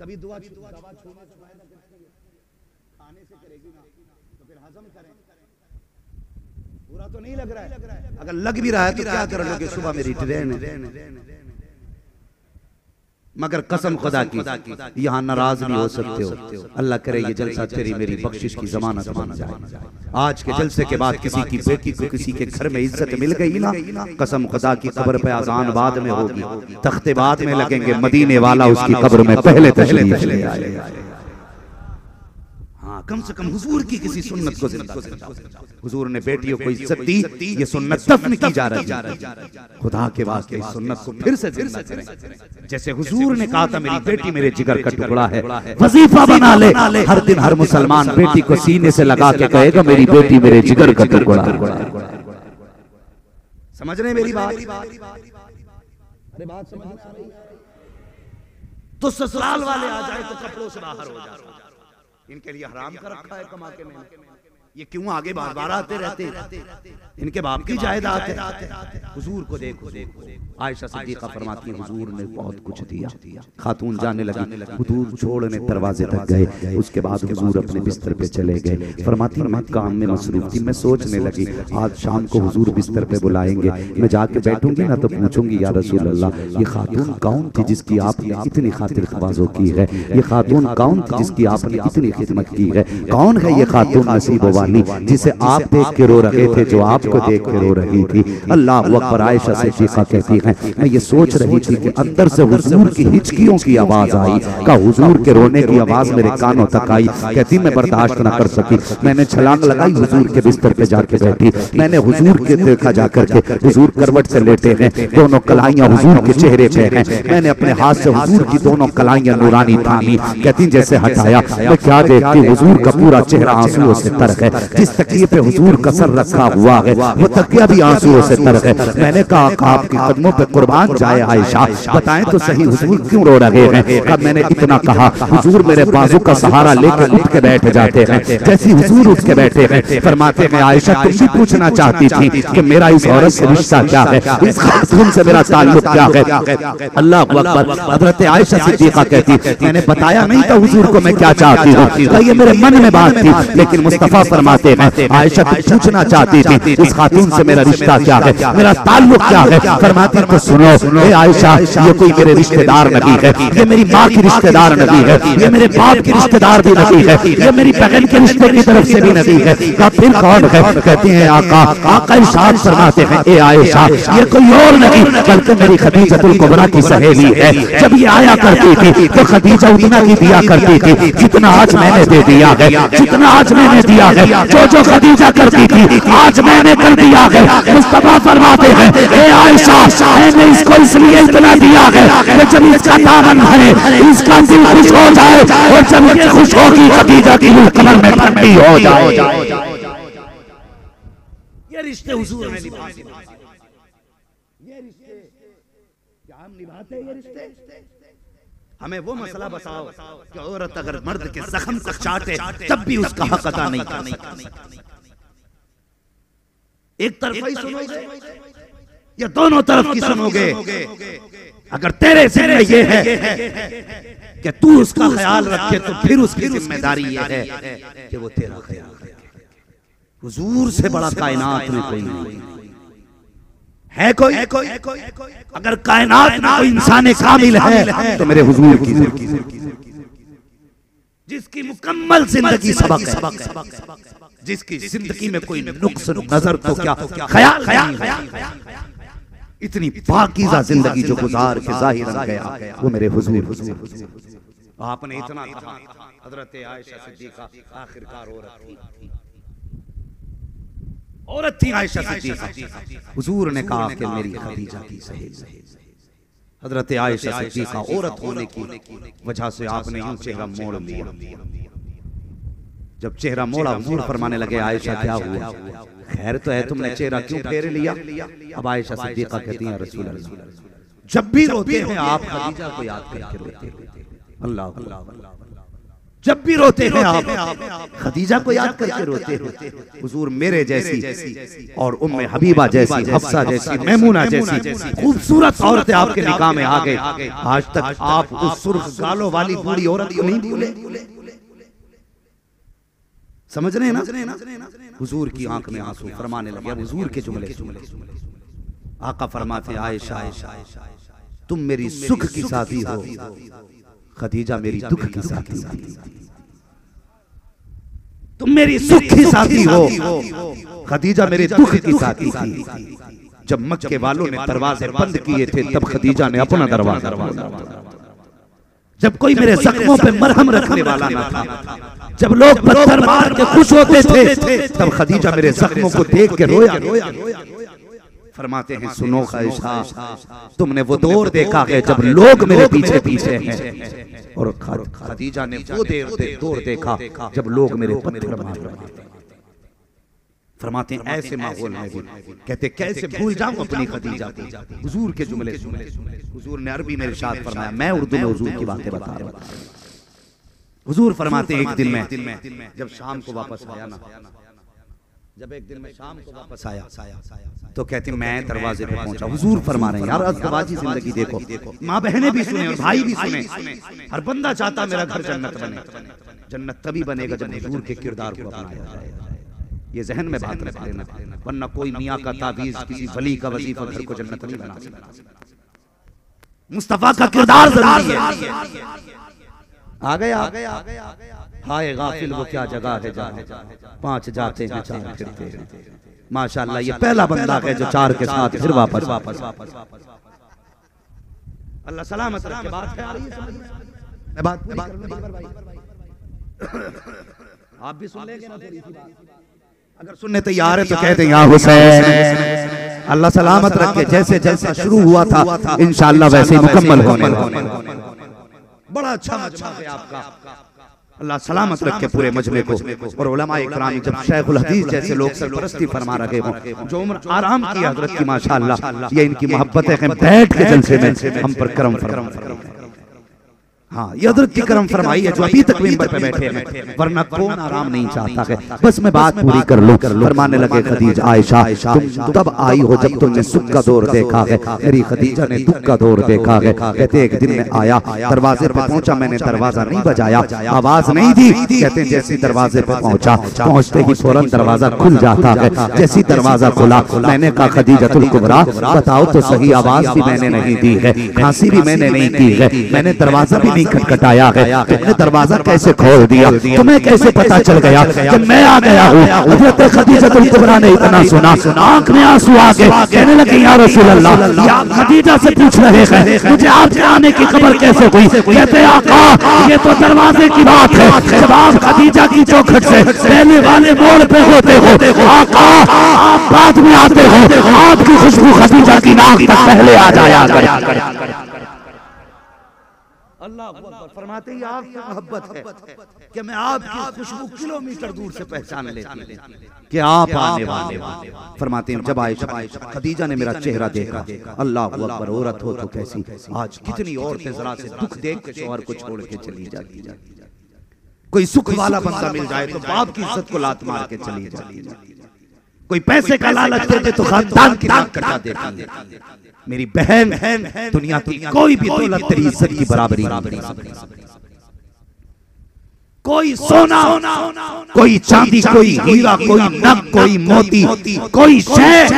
S1: कभी दवा छूने से फायदा करती है, खाने से करेगी ना तो फिर हजम करें। बुरा तो नहीं लग रहा है, अगर लग भी रहा है तो क्या कर लोगे, सुबह मेरी ट्रेन है। मगर कसम खुदा की यहाँ नाराज नहीं हो सकते हो। अल्लाह करे ये जलसा तेरी मेरी बख्शिश की जमानत बन जाए। आज के जलसे के बाद किसी की बेटी को किसी के घर में इज्जत मिल गई ना, कसम खुदा की कब्र पे अजान बाद में होगी, तख्ते बाद में लगेंगे, मदीने वाला उसकी कब्र में पहले तशरीफ ले आएगा। हाँ कम से कम हुजूर की किसी सुन्नत को जिंदा करो। हुजूर ने बेटियों को इज्जत दी, ये सुन्नत दफन की जा रही है। खुदा के वास्ते इस सुन्नत को फिर से जिंदा करें। जैसे हुजूर ने कहा था मेरी बेटी मेरे जिगर का टुकड़ा है, वजीफा बना ले, हर दिन हर मुसलमान बेटी को सीने से लगा के कहेगा मेरी बेटी मेरे जिगर का टुकड़ा। समझ रहे मेरी बात? अरे बात समझ में आ रही है? तो ससुराल वाले आ जाए तो कपड़ों से बाहर हो जाए, इनके लिए हराम कर रखा है कमा के मैंने, ये क्यों आगे बार बार आते रहते, इनके बाप की जायदाद है। हुजूर को देखो, आयशा सिद्दीक़ा फरमाती है हुजूर ने बहुत कुछ दिया। खातून जाने लगी, हुजूर छोड़ने दरवाजे तक गए, उसके बाद हुजूर अपने बिस्तर पे चले गए। फरमाती मैं काम में मसरूफ थी, मैं सोचने लगी आज शाम को हुजूर बिस्तर पे बुलाएंगे, मैं जाके बैठूंगी ना तो पूछूंगी या रसूल अल्लाह ये खातून कौन थी जिसकी आपने इतनी खातिर ख्वाजो की है, ये खातून कौन थी जिसकी आपने इतनी खिदमत की है, कौन है ये खातून नसीब वाली जिसे आप देख के रो रहे थे, जो आपको देख के रो रही थी। अल्लाह अकबर। आयशा सिद्दीक़ा कहती हैं, मैं ये सोच रही थी कि अंदर से हुजूर की हिचकियों की आवाज आई, का हुजूर के रोने की आवाज मेरे कानों तक आई। कहती मैं बर्दाश्त न कर सकी, मैंने छलांग लगाई, हुजूर के बिस्तर पे जाके बैठी। मैंने हुजूर के देखा जाकर के हुजूर करवट से लेटे हैं, दोनों कलाइयां हुजूर के चेहरे पे हैं। मैंने अपने हाथ से हुजूर की दोनों कलाइयां नूरानी थामी। कहती जैसे हटाया मैं क्या देखती, हुजूर का पूरा चेहरा आंसुओं से तर है। जिस तकिए पे हुजूर का सर रखा हुआ है वो तकिया भी आंसुओं से तर है। मैंने कहा आपके कदमों पे कुर्बान जाए आयशा, बताएं तो सही हुजूर क्यों रो रहे हैं। अब मैंने इतना कहा, हुजूर मेरे बाजू का सहारा लेकर उठ के बैठ जाते हैं। जैसे हुजूर उठ के बैठे हैं, फरमाते हैं आयशा तुम भी पूछना चाहती थी कि मेरा इस औरत से रिश्ता क्या है, इस खातून से मेरा ताल्लुक क्या है। अल्लाह अकबर। हजरत आयशा सिद्दीक़ा कहती मैंने बताया नहीं था हुजूर को मैं क्या चाहती हूँ, ये मेरे मन में बात थी। लेकिन मुस्तफा फरमाते हैं आयशा तुम पूछना चाहती थी इस खातून से मेरा रिश्ता क्या है, मेरा ताल्लुक क्या है। फरमाती तो सुनो आयशा, ये कोई मेरे रिश्तेदार नहीं है, ये मेरी माँ की रिश्तेदार नहीं है, ये मेरे बाप की रिश्तेदार भी नहीं है, ये मेरी बहन के रिश्ते की तरफ से भी नहीं है। का फिर कौन है? कहते हैं आका इरशाद फरमाते हैं ए आयशा ये कोई और नहीं बल्कि मेरी खदीजतुल कुबरा की सहेली है। जब ये आया करती थी तो खदीजा उतना ही दिया करती थी जितना आज मैंने दे दिया है, जितना आज मैंने दिया है। जो खदीजा करती थी आज मैंने कर दिया है। मुस्तफा फरमाते हैं ए आयशा मैंने इसको इसलिए इतना दिया है कि जब इसका दामन है इसका दिल खुश हो जाए, और जब ये खुश होगी खदीजा की रूह कमर में ठंडी हो जाए।
S2: ये रिश्ते हुजूर ने निभाए, ये रिश्ते क्या हम निभाते हैं? ये रिश्ते हमें वो मसला बताओ कि औरत अगर मर्द के जख्म को चाटे तब भी उसका हक अदा नहीं करता। एक तरफ ही सुनोगे या दोनों तरफ की सुनोगे? अगर तेरे दिल में ये है कि तू उसका ख्याल रखे तो फिर उसकी जिम्मेदारी ये है कि वो तेरा ख्याल रखे। हुजूर से बड़ा कायनात में कोई नहीं है। कोई अगर कायनात में कोई इंसान कामिल है तो मेरे हुजूर की, जिसकी मुकम्मल जिंदगी सबक है, जिसकी जिंदगी में कोई नुक्स नजर तो क्या ख्याल इतनी पाकीज़ा जिंदगी जो गुजार के जाहिर गया वो मेरे हुजूर। आपने इतना कहा हजरत आयशा सिद्दीक़ा आखिरकार औरत थी आयशा सिद्दीक़ा। हुजूर ने कहा कि मेरी खदीजा की सहेली। हजरत आयशा सिद्दीक़ा औरत होने की वजह से आपने यूं चेहरा मोड़ लिया। जब चेहरा मोड़ा हुजूर फरमाने लगे आयशा क्या हुआ, खैर तो है, तुमने चेहरा क्यों फेर लिया? अब आयशा सिद्दीक़ा कहती हैं रसूल अल्लाह जब भी रोते हैं आप खदीजा को याद करके रोते हैं। अल्लाह जब भी रोते हैं आप खदीजा को याद करके रोते हैं। हुजूर मेरे जैसी और उम्मे हबीबा जैसी, हफ्सा जैसी, मैमूना जैसी खूबसूरत औरतें आपके निकाह में आ गए। आज तक आप उस सुर्ख गालों वाली बूढ़ी औरत को नहीं भूले। समझ रहे हैं ना? हुजूर की आंख में आंसू। फरमाने लगे हुजूर के जुमले आका फरमाते आयशा तुम मेरी सुख की साथी हो, खदीजा मेरी दुख की साथी। तुम मेरी सुख की साथी हो, खदीजा मेरे दुख की साथी थी। जब मक्के वालों ने दरवाजे बंद किए थे तब खदीजा ने अपना दरवाजा खोला। जब कोई मेरे जख्मों पे मरहम रखने वाला ना था, जब लोग पत्थर मार के खुश होते थे तब खदीजा मेरे जख्मों को देख के रोया। फरमाते हैं सुनो आयशा तुमने वो दौर देखा है जब लोग मेरे पीछे पीछे हैं, और खदीजा ने वो दौर देखा जब लोग मेरे पत्थर मार रहे हैं। फरमाते हैं ऐसे माहौल में भी कहते कैसे भूल जाऊं अपनी खदीजा को। हुजूर के जुमले सुने। हुजूर ने अरबी में इरशाद फरमाया, मैं उर्दू में हुजूर की बातें बता रहा हूं। हुजूर फरमाते हैं एक दिन में जब शाम को वापस आया ना, जब एक दिन में शाम को वापस आया तो कहती मैं दरवाजे पे पहुंचा। हुजूर फरमा रहे हैं यार अज़दवाजी जिंदगी देखो, माँ बहनें भी सुने और भाई भी सुने। हर बंदा चाहता मेरा घर जन्नत बने। जन्नत तभी बनेगा जब हुजूर के किरदार को अपनाया जाएगा। ये जहन में बात रख लेना, वरना कोई मियाँ का तावीज किसी वली का वजीफा घर को जन्नत नहीं बना सकता। मुस्तफा का किरदार जरूरी है। आ गया हाय गाफिल वो क्या जगह है जहाँ 5 जाते हैं 4 फिरते हैं। माशाअल्लाह ये पहला बंदा है जो 4 के साथ फिर वापस अल्लाह सलामत रखे। बात है आ रही है समझ में? मैं बात पूरी कर लूं भाई, आप भी सुन लेंगे ना थोड़ी सी बात। अगर सुनने तैयार है तो कहते हैं या हुसैन। अल्लाह सलामत रखे। जैसे जैसा शुरू हुआ था इंशाअल्लाह वैसे ही मुकम्मल होने वाला। बड़ा अच्छा मजमा है आपका, अल्लाह सलामत रखे पूरे मजमे को। और उलमाए इकराम जब शेखुल हदीस जैसे लोग सरपरस्ती फरमा रहे हों, जो उम्र आराम की हजरत की माशाअल्लाह, ये इनकी मोहब्बत है कि बैठ के जलसे में हम पर करम फरमा। हाँ ये हजरत की करम फरमाई है जो अभी तक मिंबर पे बैठे हैं, वरना कौन आराम नहीं चाहता है। बस मैं बात पूरी कर लूं। फरमाने लगे खदीजा आयशा तुम तब आई हो जब तुमने सुख का दौर देखा है, मेरी खदीजा ने दुख का दौर देखा है। कहते एक दिन मैं आया, दरवाजे पे पहुंचा, मैंने दरवाजा नहीं बजाया, आवाज नहीं दी। कहते जैसे दरवाजे पे पहुंचा, पहुंचते ही फौरन दरवाजा खुल जाता है। जैसी दरवाजा खुला मैंने कहा खदीजतुल कुबरा बताओ तो सही, आवाज भी मैंने नहीं दी है, खांसी भी मैंने नहीं की है, मैंने दरवाजा भी खटखटाया है, तुमने दरवाजा कैसे खोल दिया, तुम्हें कैसे पता चल गया कि मैं आ गया हूँ। हज़रत खदीजतुल कुबरा ने इतना सुना, आंख में आंसू आ गए, कहने लगे या रसूल अल्लाह, या खदीजा से पूछ रहे हैं मुझे आपके आने की खबर कैसे हुई। कहते आका ये तो दरवाजे की बात है, जब आप खदीजा की चौखट से पहले वाले मोड़ पे होते हो आका, आप बाद में आते हो, आपकी खुशबू खदीजा की नाक तक पहले आ जाया करती। अल्लाह फरमाते ही आपकी मोहब्बत है कि मैं आपकी खुशबू किलोमीटर दूर से पहचान लेती कि आप आने वाले। फरमाते हैं जब आयशा खदीजा ने मेरा चेहरा देखा, अल्लाह अकबर, औरत हो तो कैसी, आज कितनी औरतें जरा से दुख देख के शौहर को छोड़ के चली जाती। कोई सुख वाला बंदा मिल जाए तो बाप की इज्जत को लात मार के चली जाती, कोई पैसे का लालच दे दे तो खानदान की नाक कटा देती। मेरी बहन दुनिया की कोई भी दौलत तेरी इज्जत की बराबरी नहीं। कोई सोना, कोई चांदी, कोई हीरा, कोई नग, कोई मोती, कोई शय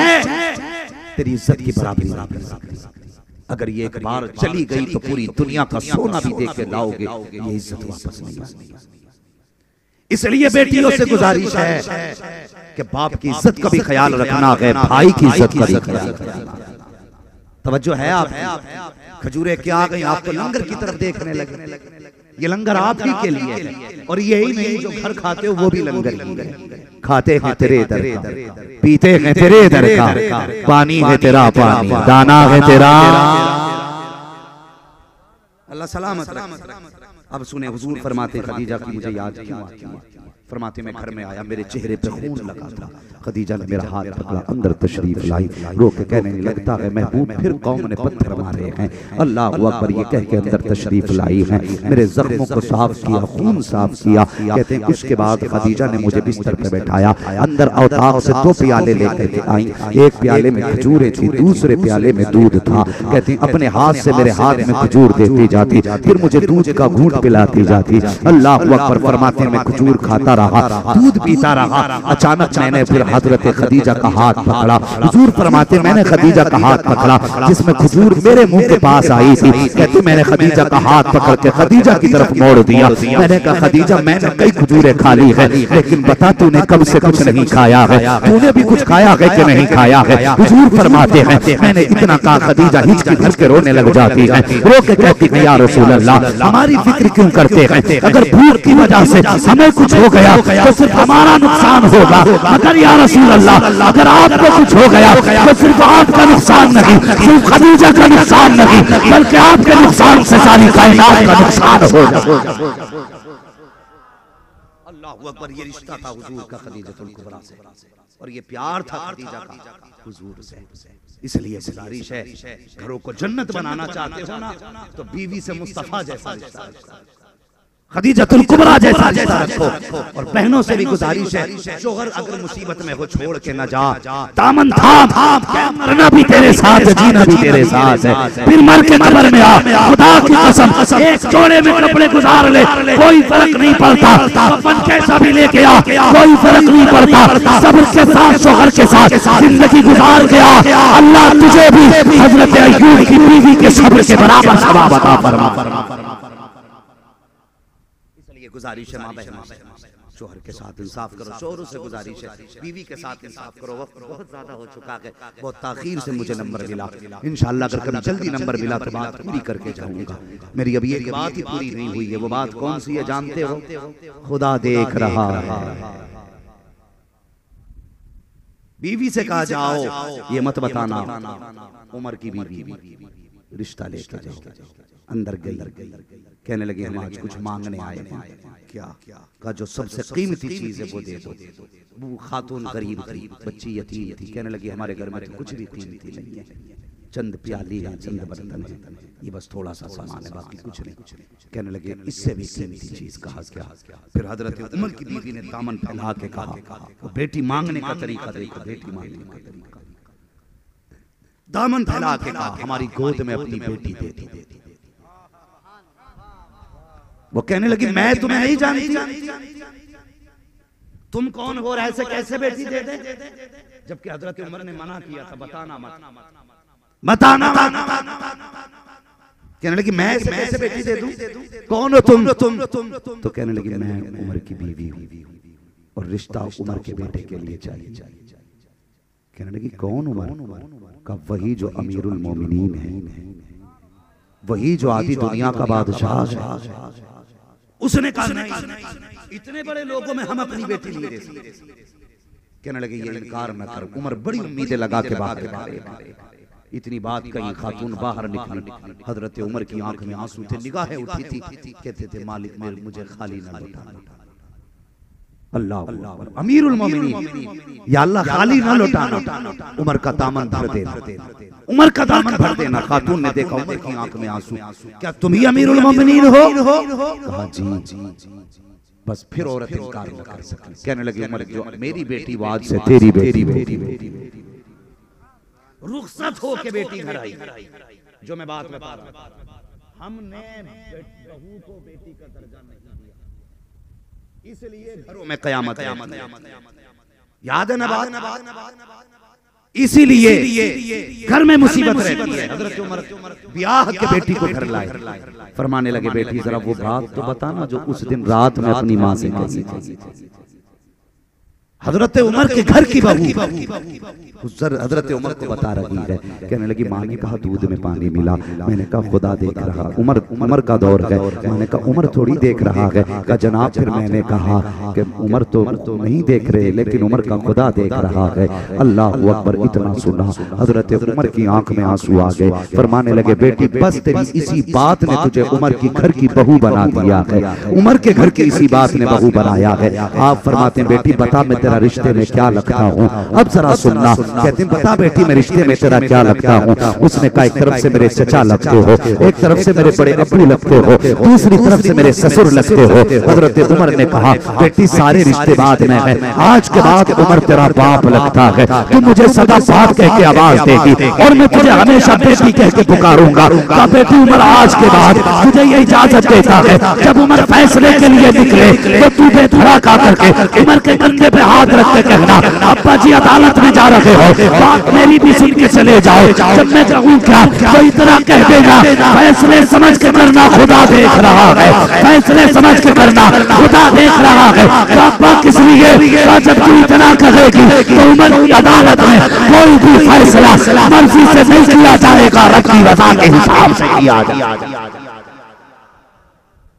S2: तेरी इज्जत की बराबरी नहीं। अगर ये एक बार चली गई तो पूरी दुनिया का सोना भी दे के लाओगे, ये इज्जत वापस नहीं आती। इसलिए बेटियों से गुजारिश है कि बाप की इज्जत का भी ख्याल रखना है, भाई की इज्जत का भी ख्याल रखना। तवज्जो है आप, खजूरें क्या आ गई, आप तो लंगर की तरफ देखने लगे। ये लंगर आप ही के लिए है, और यही नहीं जो घर खाते हो वो भी लंगर ही है। खाते हैं तेरे दर का, पीते हैं तेरे दर का, पानी है तेरा पानी, दाना है तेरा। अल्लाह सलामत रखे। अब सुने हुजूर फरमाते खदीजा की मुझे याद क्यों आती है। फरमाते मैं घर में आया, मेरे चेहरे पे खून लगा था। खदीजा ने मेरा हाथ पकड़ा, अंदर तशरीफ लाई, रो के कहने लगता है महबूब फिर कौम ने पत्थर मारे हैं। अल्लाह अकबर ये कह के अंदर तशरीफ लाई है, मेरे जख्मों को साफ किया, खून साफ किया। कहते हैं उसके बाद खदीजा ने मुझे बिस्तर पे बैठाया, अंदर औताक से 2 प्याले लेकर के आई। एक प्याले में खजूरें थी, दूसरे प्याले में दूध था। कहते हैं अपने हाथ से मेरे हाथ में खजूर देती जाती, फिर मुझे दूध का घूंट पिलाती जाती। अल्लाह अकबर। फरमाते मैं खजूर खाता रहा, दूध पीता रहा। अचानक मैंने फिर हजरत खदीजा का हाथ पकड़ा। हुजूर फरमाते मैंने खदीजा का हाथ पकड़ा जिसमें खजूर मेरे मुंह के पास आई थी। कहते मैंने खदीजा का हाथ पकड़ के खदीजा की तरफ मोड़ दिया। मैंने कहा खदीजा मैंने कई खजूरें खा ली है, लेकिन बता तूने कब से कुछ नहीं खाया है, तूने भी कुछ खाया है कि नहीं खाया है। हुजूर फरमाते हैं मैंने इतना कहा खदीजा हिचकी भर के रोने लग जाती है, रो के कहती है या रसूल अल्लाह हमारी फिक्र क्यों करते हैं, अगर भूख की वजह से हमें कुछ हो गया तो सिर्फ हमारा नुकसान होगा, मगर या रसूल अल्लाह अगर आपको कुछ हो गया तो सिर्फ आपका नुकसान नहीं, सिर्फ खदीजा का नुकसान नहीं, बल्कि आपके नुकसान से सारी कायनात का नुकसान होगा। अल्लाहू अकबर। ये रिश्ता था हुजूर का खदीजतुल कुबरा से, और ये प्यार था खदीजा का हुजूर से। इसलिए गुजारिश है घरों को जन्नत बनाना चाहते हो ना तो बीवी से मुस्तफा जैसा रिश्ता, खदीजतुल कुबरा जैसा रिश्ता रखो। और बहनों से भी गुजारिश है शोहर अगर मुसीबत में हो छोड़ के न जा, दामन थाम, मरना भी तेरे साथ है, जीना भी तेरे साथ है, फिर मर के कब्र में आ, खुदा की कसम एक जोड़े में कपड़े गुजार ले, कोई फर्क नहीं पड़ता, कफन कैसा भी लेके आ, कोई फर्क नहीं पड़ता, सब्र के साथ शोहर के साथ जिंदगी गुजार के आ, अल्लाह तुझे भी हजरत अय्यूब की बीवी के सब्र के बराबर सवाब अता फरमा। गुजारिश है माँ बहनों से, शोहर के साथ इंसाफ करो, शोहरों से गुजारिश है बीवी के साथ इंसाफ करो। वक्त बहुत ज्यादा हो चुका है, बहुत ताखीर से मुझे नंबर मिला, इंशाअल्लाह अगर कभी जल्दी नंबर मिला तो बात पूरी करके जाऊंगा। मेरी अभी एक बात ही पूरी नहीं हुई है, वो बात कौन सी है जानते हो? खुदा देख रहा है। बीवी से कहा जाओ ये मत बताना उमर की बीवी रिश्ता लेके जाओ। अंदर गई, कहने लगे हम आज कुछ मांगने आए हैं। क्या? का जो सबसे कीमती चीज है वो दे दो। वो खातून गरीब थी, बच्ची यतीम थी, कहने लगी हमारे घर में तो कुछ भी कीमती नहीं है, चंद प्याली है, चंद बर्तन है, ये बस थोड़ा सा सामान है, बाकी कुछ नहीं। कहने लगे इससे भी कीमती चीज कहा क्या? फिर हजरत उमर की बीवी ने दामन फैला के कहा, बेटी मांगने का तरीका देखो, बेटी मांगने का तरीका, दामन फैला के कहा हमारी गोद में अपनी बेटी दे दी। वो कहने लगी मैं तुम्हें नहीं जानती, तुम कौन हो, ऐसे कैसे बेटी दे दे? जबकि हजरत उमर ने मना किया था, बताना मत, बताना। कहने लगी मैं कैसे बेटी दे दूं? कौन हो तुम? तो कहने लगी मैं उमर की बीवी हूं और रिश्ता उमर के बेटे के लिए चाहिए। कहने लगी कौन उमर? का वही जो अमीरुल मोमिनीन है, वही जो आधी दुनिया का बादशाह है। उसने कहा नहीं, इतने बड़े लोगों में हम अपनी बेटी नहीं दे सकते। कहने लगे ये इनकार न कर। उमर बड़ी उम्मीदें लगा के बाहर, इतनी बात कही, खातून बाहर निकली, हजरत उमर की आंख में आंसू थे, निगाहें उठी थी, कहते थे मालिक मेरे मुझे खाली न लौटाना। अल्लाह अमीरुल मोमिनीन, या अल्लाह खाली न लौटाना, उमर का दामन भर देना, उमर का दामन भर देना। खातून ने देखा उमर की आंख में आंसू, क्या तुम ही अमीरुल मोमिनीन हो? कहा जी। बस फिर औरत इनकार न कर सकी। कहने लगी उमर जो मेरी बेटी वो आज से तेरी बेटी। रुखसत हो के बेटी घर आई। जो मैं बात बता रहा हूं, हमने बहू को बेटी का दर्जा नहीं दिया, इसलिए घरों में कयामत याद है ना बात? इसीलिए घर में मुसीबत रहती है। हजरत उमर ब्याह के बेटी को घर लाए, फरमाने लगे बेटी जरा वो बात तो बताना जो उस दिन रात में अपनी माँ से कही थी। हजरत उमर के घर की बहू हजरत उमर को बता रही है। कहने लगी माँ ने कहा दूध में पानी मिला। मैंने कहा खुदा देख रहा। उमर का दौर है। मैंने कहा उमर थोड़ी देख रहा है। कहा जनाब फिर मैंने कहा कि उमर तो नहीं देख रहे, लेकिन उमर का खुदा देख रहा है। अल्लाह अकबर। इतना सुना हजरत उमर की आंख में आंसू आ गए। फरमाने लगे बेटी बस तेरी इसी बात ने तुझे उमर की घर की बहू बना दिया है, उमर के घर की इसी बात ने बहू बनाया है। आप फरमाते हैं बेटी बता मैं तेरा रिश्ते में क्या लगता हूँ। अब जरा सुनना। कहते हैं बता बेटी मैं रिश्ते में तेरा क्या लगता हूँ। उसने कहा एक तरफ से मेरे चचा लगते हो, एक तरफ से मेरे बड़े अब्बू लगते हो, दूसरी तरफ से मेरे ससुर लगते हो। हजरत उमर ने कहा बेटी सारे रिश्ते बाद में है, आज के बाद उमर तेरा बाप लगता है। तू मुझे सदा बाप कह के आवाज देगी और मैं तुझे हमेशा बेटी कह के पुकारूंगा। कहा बेटी उमर आज के बाद तुझे ये इजाजत देता है जब उमर फैसले के लिए निकले तो तू बेधड़क आकर के उमर के कंधे पे हाथ रख के कहना अब्बा जी अदालत में जा रहे हो, बात मेरी भी सुन के चले जाओ। जब मैं कहूँ क्या तो इतना कह देना फैसले समझ के करना, खुदा देख रहा है। फैसले समझ के करना, खुदा देख रहा है। अब्बा किस लिए? जब तू इतना कहेगी तो उमर की अदालत में कोई भी फैसला मर्जी से नहीं किया जाएगा, रखी वफा के हिसाब से किया जाएगा।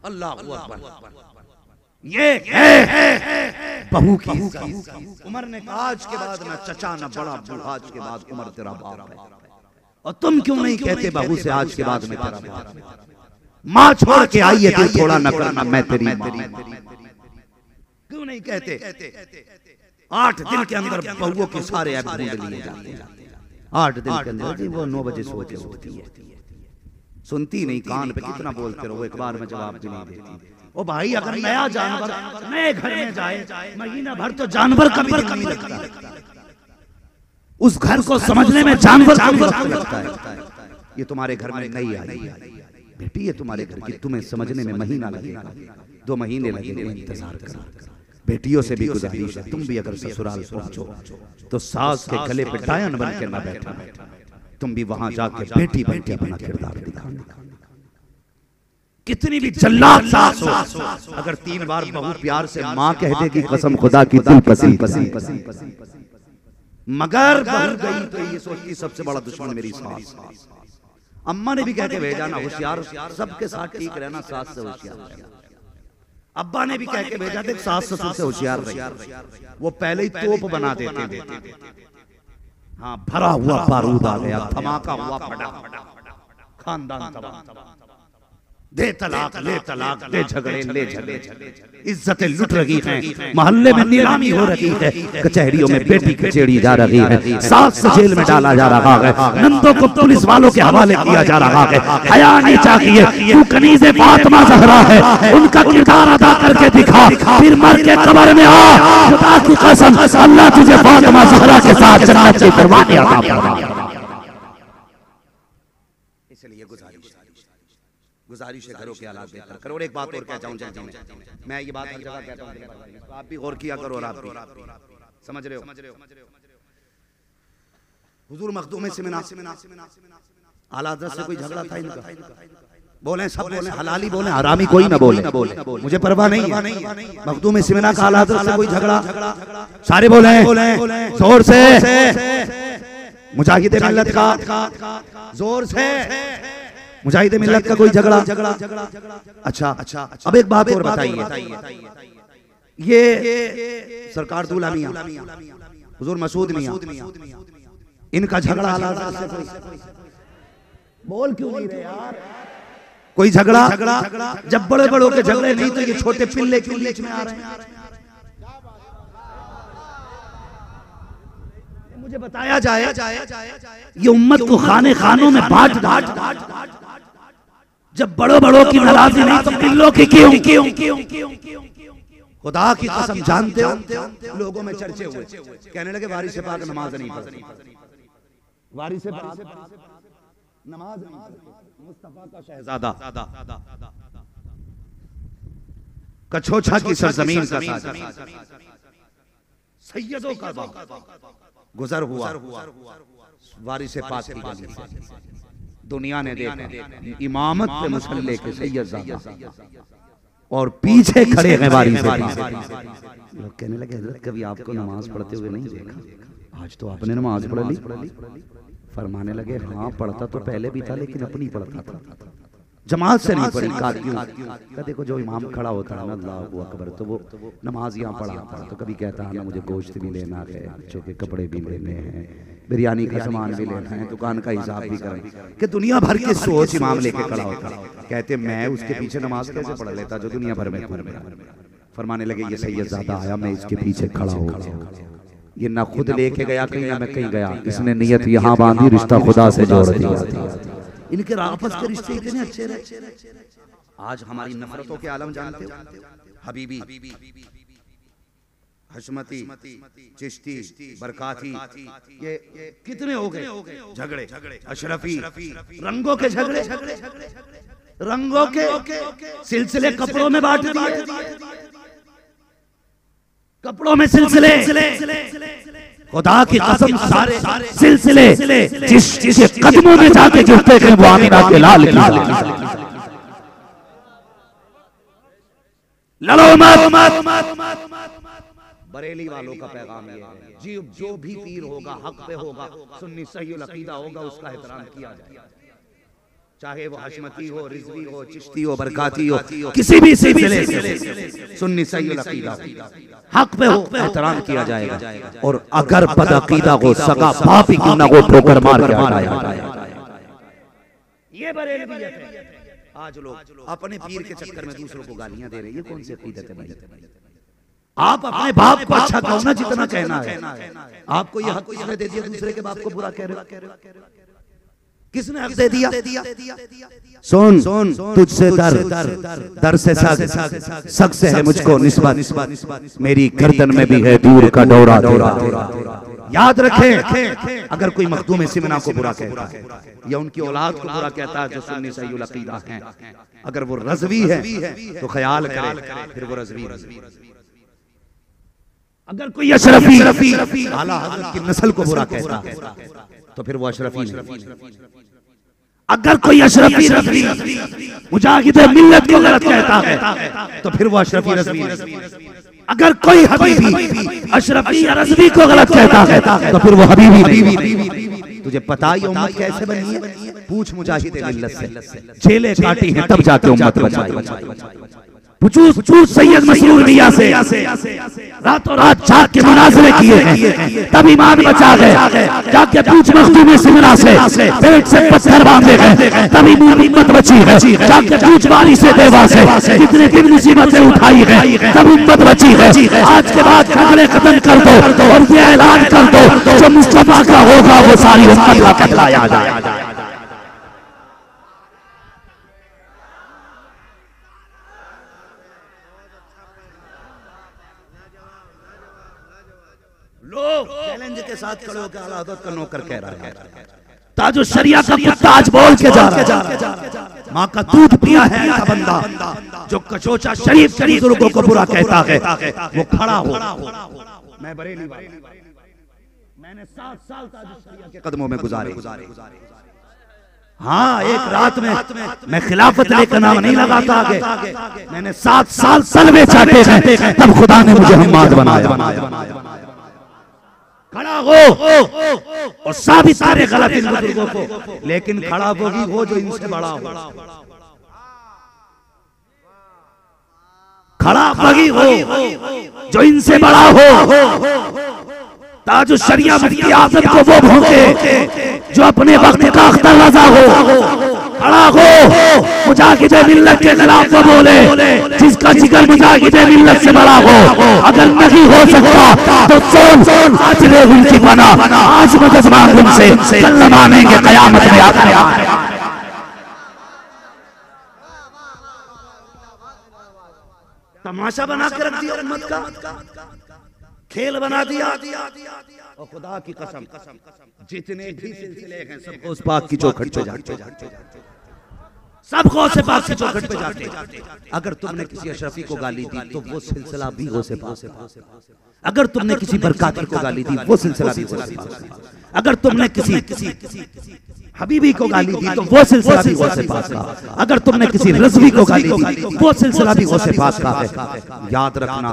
S2: अल्लाह अकबर। ये है बहू की। उमर ने कहा आज के बाद ना चचा ना बड़ा बूढ़ा, आज के बाद उमर तेरा बाप है। और तुम क्यों नहीं कहते बहू से आज के बाद में तेरा बाप? माँ छोड़ के आई है तू थोड़ा न करना मैं तेरी क्यों नहीं कहते? 8 दिन के अंदर बहुओं के सारे ऐप ढूंढ लिए जाते हैं। 8 दिन के अंदर जी वो 9 बजे सो के उठती है, सुनती नहीं, कान पे कितना बोलते रहो, एक बार में जवाब भी नहीं देती। ओ भाई अगर नया जानवर नए घर में जाए महीना भर तो जानवर का भी नहीं लगता, उस घर को समझने में जानवर का वक्त लगता है। ये तुम्हारे घर में नहीं आई बेटी, ये तुम्हारे घर की, तुम्हें समझने में महीना लगेगा, 2 महीने लगेंगे, इंतजार करो। बेटियों से भी गुजारिश है तुम भी अगर ससुराल पहुंचो तो सास के गले पे डायन बन के ना बैठा, तुम भी वहां जाके बेटी बन के अपना किरदार दिखाना। कितनी भी जल्लाद सास हो, अगर 3 बार बहू प्यार से माँ कह दे कि कसम खुदा की दिल पसी मगर बहू गई तो ये सोचती सबसे बड़ा दुश्मन मेरी सास। अम्मा ने भी कह के भेजा ना होशियार सबके साथ ठीक रहना, सास से होशियार रहना। अब्बा ने भी कह के भेजा देख सास ससुर से होशियार रही, वो पहले ही तोप बना देते थे। हाँ भरा हुआ बारूद आ गया, धमाका हुआ, फटा खानदान तबाह। दे तलाक ले तलाक, दे झगड़े ले झगड़े, इज्जतें लुट रही हैं, मोहल्ले में नीलामी हो रही है, कचहरियों में बेटी कचेड़ी जा रही है, सास से जेल में डाला जा रहा है, नंदों को पुलिस वालों के हवाले किया जा रहा है। हया नहीं चाहिए, तू कनीज़े फातिमा ज़हरा है, उनका किरदार अदा करके दिखा, फिर मर के कब्र में आ। खुदा की कसम अल्लाह तुझे फातिमा ज़हरा के साथ जन्नत की परवाने अता फरमाए। इसलिए गुजारिश है, घरों के हालात बेहतर करो। और एक बात और कह जाऊं जल्दी में, मैं ये बात हर जगह कहता हूं, आप भी गौर किया करो और आप भी समझ रहे हो। हुजूर मखदूम सेमिनार आला हज़रत से कोई झगड़ा था इनका, बोले सब बोले, हलाली बोले, हरामी कोई ना बोले, मुझे परवाह नहीं है। मखदूम सेमिनार का आला हज़रत से कोई झगड़ा, सारे बोले जोर से, मुजाहिद मिल्लत का जोर से, मुजाहिद मिल्लत का कोई झगड़ा। अच्छा, अब एक बात और बताइए, ये सरकार दूल्हा मियां हुजूर मसूद मियां, इनका झगड़ा आला हज़रत से कोई बोल क्यों नहीं रहे यार? कोई झगड़ा जब बड़े बड़ों के झगड़े नहीं तो ये छोटे पिल्ले क्यों बीच में आ रहे हैं? मुझे बताया जाए, ये उम्मत को खाने खानों में बांट बांट, जब बड़ों बड़ों की नाराजगी नहीं तो पिल्लों की क्यों? खुदा की कसम जानते हो, लोगों में चर्चे हुए, कहने लगे वारिस पाक नमाज नहीं पढ़ती, वारिस पाक नमाज नहीं पढ़ती, मुस्तफा का शहजादा, कछोछा की सरजमीन का सैयदों का बाप गुजर हुआ, वारिस पाक की गली से दुनिया ने देखा, इमामत पे मुसल्ले के सैयदजादा और पीछे खड़े हैं वारिस पाक। लोग कहने लगे हज़रत कभी आपको नमाज पढ़ते हुए नहीं देखा, आज तो आपने नमाज पढ़ ली। फरमाने लगे हाँ पढ़ता तो पहले भी था, लेकिन अपनी पढ़ता था, जमात से नहीं पढ़ी। कहा क्यों? देखो जो इमाम खड़ा होता है ना, अल्लाहू अकबर, तो वो नमाज यहाँ पढ़ाता है, तो कभी कहता है ना मुझे गोश्त भी लेना है, बच्चों के कपड़े भी लेने हैं, बिरयानी का सामान भी लेना है, दुकान का हिसाब भी करना, कि दुनिया भर की सोच इमाम लेके खड़ा होता है। कहते मैं उसके पीछे नमाज कैसे पढ़ लेता जो दुनिया भर में। फरमाने लगे ये सैयदजादा आया, मैं इसके पीछे खड़ा हो गया, ये ना खुद लेके गया कहीं ना मैं कहीं गया, इसने नियत यहाँ बांधी, रिश्ता खुदा से जोड़ दिया। इनके आपस के रिश्ते इतने अच्छे रहे। आज हमारी नफरतों के आलम जानते हो, हबीबी, हशमती, चिश्ती, बरकाती, ये कितने हो गए झगड़े, अशरफी, रंगों के झगड़े, रंगों के सिलसिले कपड़ों में बांट दिए, कपड़ों में सिलसिले, खुदा की कसम सारे सिलसिले जिसके कदमों में जाके गिरते थे वो आमिना के लाल ललो मत। बरेली वालों का पैगाम ये है, जी जो भी पीर होगा हक पे होगा, सुन्नी सही अकीदा होगा, उसका एहतराम किया जाए, चाहे वो हशमती हो, रिजवी हो, चिश्ती हो, बरकाती हो, किसी भी सिलसिले से सुन्नी सही अकीदा हक पे हो, एहतराम किया जाएगा। और अगर बदअकीदा हो, सगा बाप ही क्यों ना हो, ठोकर मार के हटाया। ये बरेलवियत है। आज लोग अपने पीर के चक्कर में दूसरों को गालियां दे रहे हैं, ये कौन सी अकीदत है भाई? आप अपने बाप को अच्छा कहो ना, जितना कहना है। आपको ये हक किसने दे दिया दूसरे के बाप को बुरा कह रहे हो? किसने हक दे दिया? सुन तुझसे दर से सक से है मुझको निस्बत, मेरी गर्दन में भी है दूर का दौरा। याद रखें, अगर कोई मखदूम सिमना को बुरा कहता है या उनकी औलाद को बुरा कहता है जो सुन्नी सही अकीदा हैं, अगर वो रज़वी है तो ख्याल करे फिर वो रज़वी। अगर कोई अशरफी आला हज़रत की नस्ल को बुरा कहता है तो फिर वो अशरफी नहीं। अगर कोई अशरफी रज़वी मुजाहिद मिल्लत को गलत कहता है तो फिर वो अशरफी रज़वी है। अगर कोई हबीबी अशरफी रज़वी को गलत कहता है तो फिर वो हबीबी नहीं। तुझे पता ही उम्मत कैसे बनी है? पूछ मुजाहिद मिल्लत से, जेलें काटी हैं तब जाके उम्मत बचाई। पूछ सैयद मसरूर मियां से, रातों रात जाग के मुनाजरे किए हैं तब ईमान बचा गए। जाके पूछ मखदूम सिमरा से, पेट से पत्थर बांधे गए तब उम्मत बची है। जाके पूछ वाली से देवा से, कितने दिन मुसीबतें उठाई है तब उम्मत बची है। आज के बाद झगड़े खत्म कर दो और ये ऐलान कर दो जो मुस्तफा का होगा वो सारी उम्मत का कहलाया जाएगा। लोग चैलेंज के साथ खड़े होकर आला हज़रत का नौकर कह रहा है, ताजो शरिया का कुत्ता आज बोल के जा रहा है। माँ का दूध पिया है ऐसा बंदा जो कचोचा शरीफ बुजुर्गों को बुरा कहता है, वो खड़ा हो। मैं बरेली वाला, मैंने 7 साल ताजो शरिया के कदमों में गुजारे। हाँ, एक रात में मैं खिलाफत लेकर नाम नहीं लगाता आगे, मैंने 7 साल सलवे चाटे हैं तब खुदा ने मुझे हम्माद बनाया। खड़ा हो और साबित करे गलत इन बुजुर्गों को, लेकिन खड़ा वही हो जो इनसे बड़ा हो। खड़ा वही हो जो इनसे बड़ा हो। ताजु शरिया मुफ्ती आज़म को वो भोंके जो अपने वक्त का अख्तर रज़ा हो। खड़ा हो मुजाहिद मिल्लत के खिलाफ वो बोले जिसका जिगर मुजाहिद मिल्लत से बड़ा हो। अगर नहीं हो सकता तो सोन आज ले उनकी बना, आज मदद मांग उनसे, कल मानेंगे क़यामत में आकर। तमाशा बना के रख दिया उम्मत का, खेल बना दिया। और खुदा की कसम जितने भी सिलसिले हैं सबको उस पाक की चौखट पे जाते, सबको से पाक की चौखट पे जाते। अगर तुमने किसी अशरफी को गाली दी तो वो सिलसिला भी हो से पास। अगर तुमने किसी बरकाती को गाली दी वो सिलसिला भी हो से पास। अगर तुमने किसी हबीबी को गाली दी तो वो सिलसिला भी गौसे पास का। अगर तुमने किसी रज़वी को गाली दी वो सिलसिला भी गौसे पास का है। याद रखना,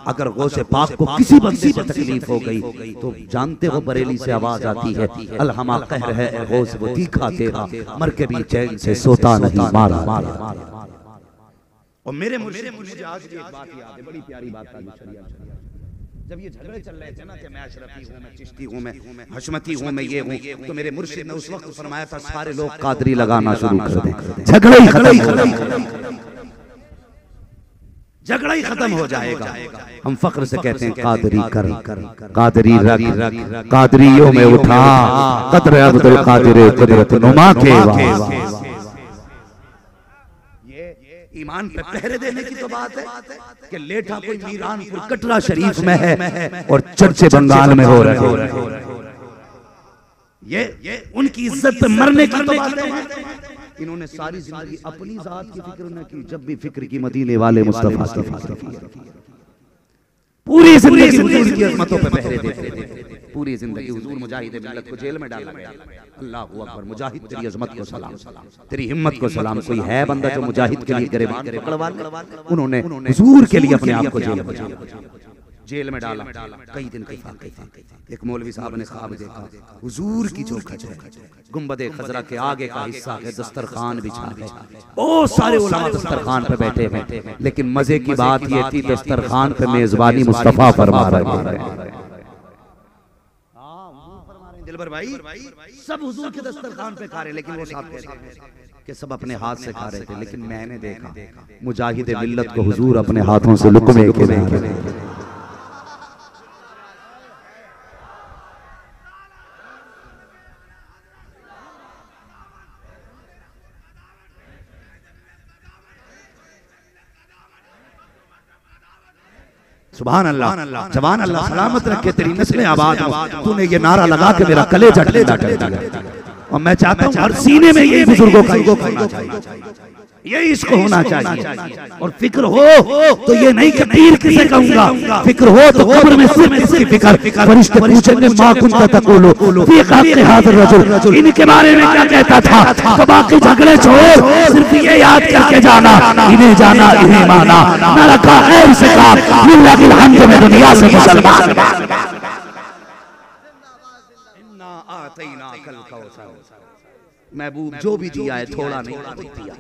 S2: अगर गौसे पाक को किसी बंदे से तकलीफ हो गई तो जानते हो बरेली से आवाज आती है, अलहमा कहर है गौस वो तीखा तेरा, मर के भी चैन से सोता नहीं मारा। और मेरे मुझे आज की एक बात याद है, बड़ी प्यारी बात है। जब ये झगड़े चल रहे थे ना कि मैं अशरफी हूँ, मैं चिश्ती हूँ, मैं हशमती हूँ, मैं ये हूँ, तो मेरे मुर्शिद ने उस वक्त फरमाया था सारे लोग कादरी लगाना शुरू कर दें, झगड़ा ही खत्म हो जाएगा। हम फख्र से कहते हैं कादरी कर, कादरी रख, कादरियों में उठा कदर अब्दुल कादिर कुदरत नुमा के। ईमान पे पहरे देने की तो बात है कि लेठा कोई मीरानपुर कटरा शरीफ में है और चर्चे बंगाल में हो रहे हैं। ये उनकी इज्जत पे मरने की तो बात है। इन्होंने सारी जिंदगी अपनी जात की फिक्र न की, जब भी फिक्र की मदीने वाले मुस्तफा की। पूरी जिंदगी हुजूर की अज़मतों पे पहरे देते थे। पूरी जिंदगी हुजूर मुजाहिद मिल्लत को जेल में डाला गया। अल्लाहु अकबर, मुजाहिद तेरी अज़मत को सलाम, तेरी हिम्मत को सलाम। कोई है बंदा जो मुजाहिद के लिए गिरबान पकड़वा ले? उन्होंने हुजूर के लिए अपने आप को जेल में डाला। कई दिन की फाके थे। एक मौलवी साहब ने ख्वाब देखा, हुजूर की चौखट है, गुंबदे खजरा के आगे का हिस्सा है, दस्तरखान बिछा है, बहुत सारे उलमा दस्तरखान पे बैठे हैं। लेकिन मजे की बात ये थी दस्तरखान पे मेजबानी मुस्तफा फरमा रहे हैं। दिलबर भाई सब हुजूर के दस्तरखान पे खा रहे, लेकिन वो साहब कि सब अपने हाथ से खा रहे थे। लेकिन मैंने देखा मुजाहिद मिल्लत को हुजूर अपने हाथों से लुक़मे के दे रहे। सुभान अल्लाह, जवान अल्लाह सलामत रखे, तेरी नस्लें आबाद हो। तूने ये नारा लगा के मेरा कलेजा ठंडा कर दिया और मैं चाहता हूँ हर सीने में ये बुजुर्गों का होना चाहिए। ये इश्क होना चाहिए। और फिक्र हो तो ये नहीं कि पीर किसे कहूंगा, फिक्र हो तो कब्र में सिर्फ इसकी फिक्र। फरिश्ते पूछेंगे मा कुंता तक़ूलु फी हक़्क़ि हाज़िल रजुल, इनके बारे में क्या कहता था। तो बाकी झगड़े छोड़, सिर्फ ये याद करके जाना, इन्हें जाना इन्हें माना, न रखा खैर से काम, लिल्लाहिल हम्द में दुनिया से मुसलमान। इन्ना आतैनाकल कौसर, महबूब जो भी दिया है थोड़ा नहीं दिया,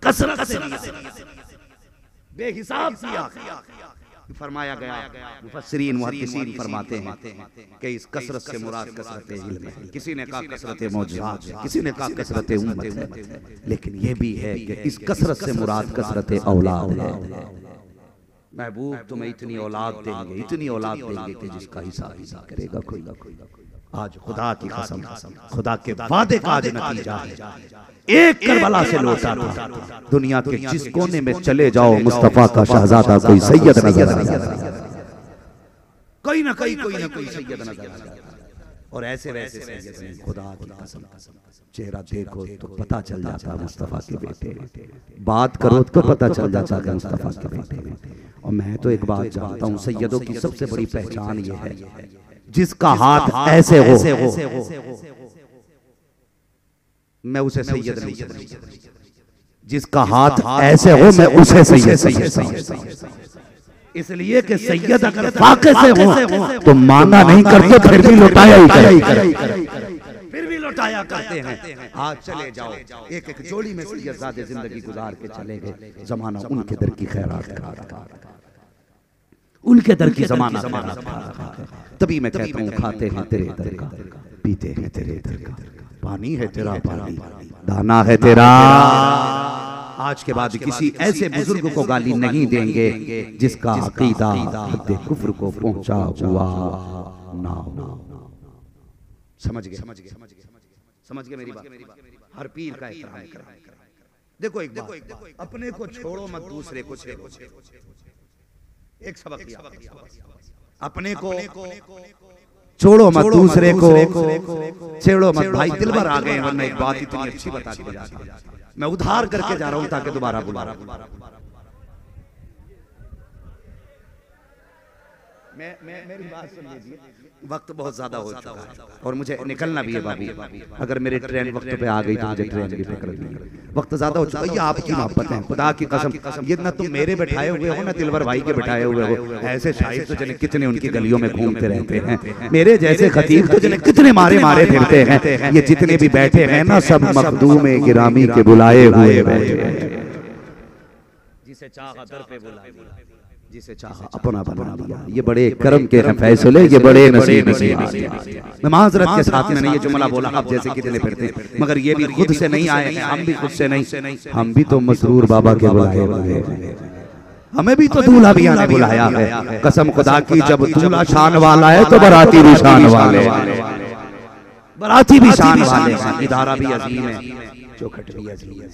S2: कसरत से बेहिसाब दिया। फरमाया गया, मुफस्सिरीन मुहद्दिसीन फरमाते हैं कि इस कसरत से मुराद कसरत इल्म है, किसी ने कहा कसरत मौजूदात है, किसी ने कहा कसरत उम्मत है, लेकिन ये भी है कि इस कसरत से मुराद कसरत औलाद है। महबूब तुम्हें इतनी औलाद देंगे, इतनी औलाद देंगे कि जिसका हिसाब ही नहीं करेगा कोई। आज खुदा की कसम, खुदा के वादे का आज नतीजा है। एक करबला से लौटा था, दुनिया के जिस कोने में चले जाओ मुस्तफा का शहजादा कोई सैयद नजर आता, कोई ना कोई सैयद नजर आता। और ऐसे वैसे सैयद ने खुदा की कसम चेहरा देखो तो पता चल जाता मुस्तफा के बेटे, बात करो तो पता चल जाता है मुस्तफा के बेटे। और मैं तो एक बात जानता हूँ, सैयदों की सबसे बड़ी पहचान ये है जिसका हाथ ऐसे हो मैं उसे सैयद नहीं समझता, जिसका हाथ ऐसे हो मैं उसे सैयद। इसलिए कि सैयद अगर फाके से हो तो माना नहीं करते, फिर भी लौटाया ही फिर भी लौटाया करते हैं। आज चले जाओ एक एक जोड़ी में सैयदजादे जिंदगी गुजार के चले गए, जमाना उनके दर की खैरात का, उनके दर की जमाना खैरात। तभी मैं कहता हूँ खाते हैं तेरे दर का, पीते हैं तेरे दर का, पानी है तेरा पानी, दाना है तेरा। आज के बाद किसी ऐसे बुजुर्ग को गाली नहीं देंगे जिसका अकीदा हद कुफ्र को पहुंचा हुआ ना हो। समझ गए मेरी बात? हर पीर का एहतराम करें। देखो एक बात, अपने को छोड़ो मत दूसरे को छेड़ो। एक सबक दिया, अपने को छोड़ो मत दूसरे को छेड़ो मत। भाई दिलबर आ गए, वरना एक बात इतनी अच्छी बता दी जाती है, मैं उधार करके जा रहा हूं ताकि दोबारा बुला। मेरी बात सुन लीजिए, वक्त बहुत ज्यादा हो चुका है और मुझे निकलना भी है बाबू। अगर मेरी ट्रेन वक्त पे आ गई तो मुझे ट्रेन भी पकड़नी है, वक्त ज्यादा हो चुका है। ये आपकी मोहब्बत है, खुदा की कसम, ये ना तुम मेरे बैठाए हुए हो ना दिलवर भाई के बैठाए हुए हो। ऐसे शाहिद तो जने कितने उनकी गलियों में घूमते रहते हैं, मेरे जैसे खतीब तो जने कितने मारे फिरते हैं। ये जितने भी बैठे हैं ना सब मखदूम गिरामी के बुलाए हुए बैठे हैं। जिसे चाहा दर पे बुला लिया, जिसे चाहा अपना बना लिया। ये बड़े करम के हैं फैसले, ये बड़े नसीब से। मैं माजरत के साथ मैंने ये जुमला बोला, आप जैसे कितने फिरते, मगर ये भी खुद से नहीं आए, हम भी खुद से नहीं, हम भी तो मसरूर बाबा के बुलाए हुए हैं, हमें भी तो दूल्हा भी आने बुलाया है। कसम खुदा की, जब दूल्हा शान वाला है तो बाराती भी शान वाले, बाराती भी शान वाले, इदारा भी अजीम है, चौखट भी अजीम है।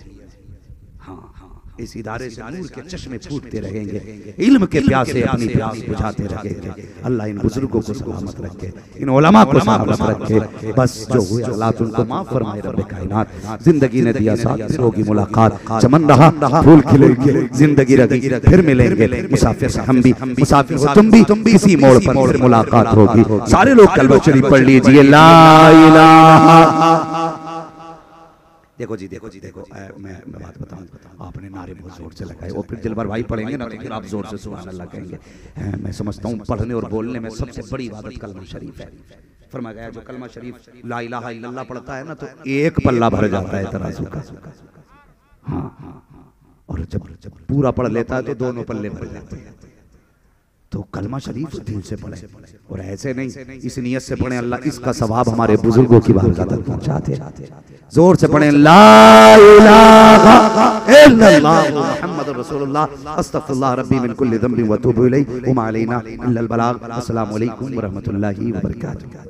S2: इस इदारे से नूर के चश्मे फूटते रहेंगे, इल्म के प्यासे अपनी प्यास बुझाते रहेंगे। अल्लाह इन बुजुर्गों को सलामत रखे, इन उलमा को सलामत रखे। बस जो हुए हालात उनको माफ फरमाए रब्बे कायनात। जिंदगी ने दिया साथ, फिर होगी मुलाकात, चमन रहा फूल खिलेंगे, जिंदगी रही फिर मिलेंगे। मुसाफिर से हम भी, मुसाफिर हो तुम भी, किसी मोड़ पर फिर मुलाकात होगी। सारे लोग कलमा शरीफ पढ़ लीजिए, ला इलाहा। देखो जी, मैं बात बताऊं, आपने नारे बहुत जोर से लगाए और फिर दिलबर भाई पढ़ेंगे ना तो फिर आप जोर से सुभान अल्लाह कहेंगे। मैं समझता हूँ पढ़ने और बोलने में सबसे बड़ी इबादत कलमा शरीफ है। फरमाया गया जो कलमा शरीफ ला इलाहा इल्लल्लाह पढ़ता है ना तो एक पल्ला भर जाता है तराजू का। हाँ, और जब पूरा पढ़ लेता है तो दोनों पल्ले भर जाते हैं। तो कलमा शरीफ दिल से पढ़े और ऐसे नहीं, इस नियत से पढ़े अल्लाह इसका सवाब हमारे बुजुर्गों की बारगाह तक पहुंचाते। जोर से पढ़े ला इलाहा इल्लल्लाह मुहम्मदुर रसूलुल्लाह अस्तगफिरुल्लाह रब्बी मिन कुल्ली ज़ंबिन व अतूबु इलैहि व मा अलैना इल्लल बलाग। अस्सलामु अलैकुम व रहमतुल्लाहि व बरकातुहू।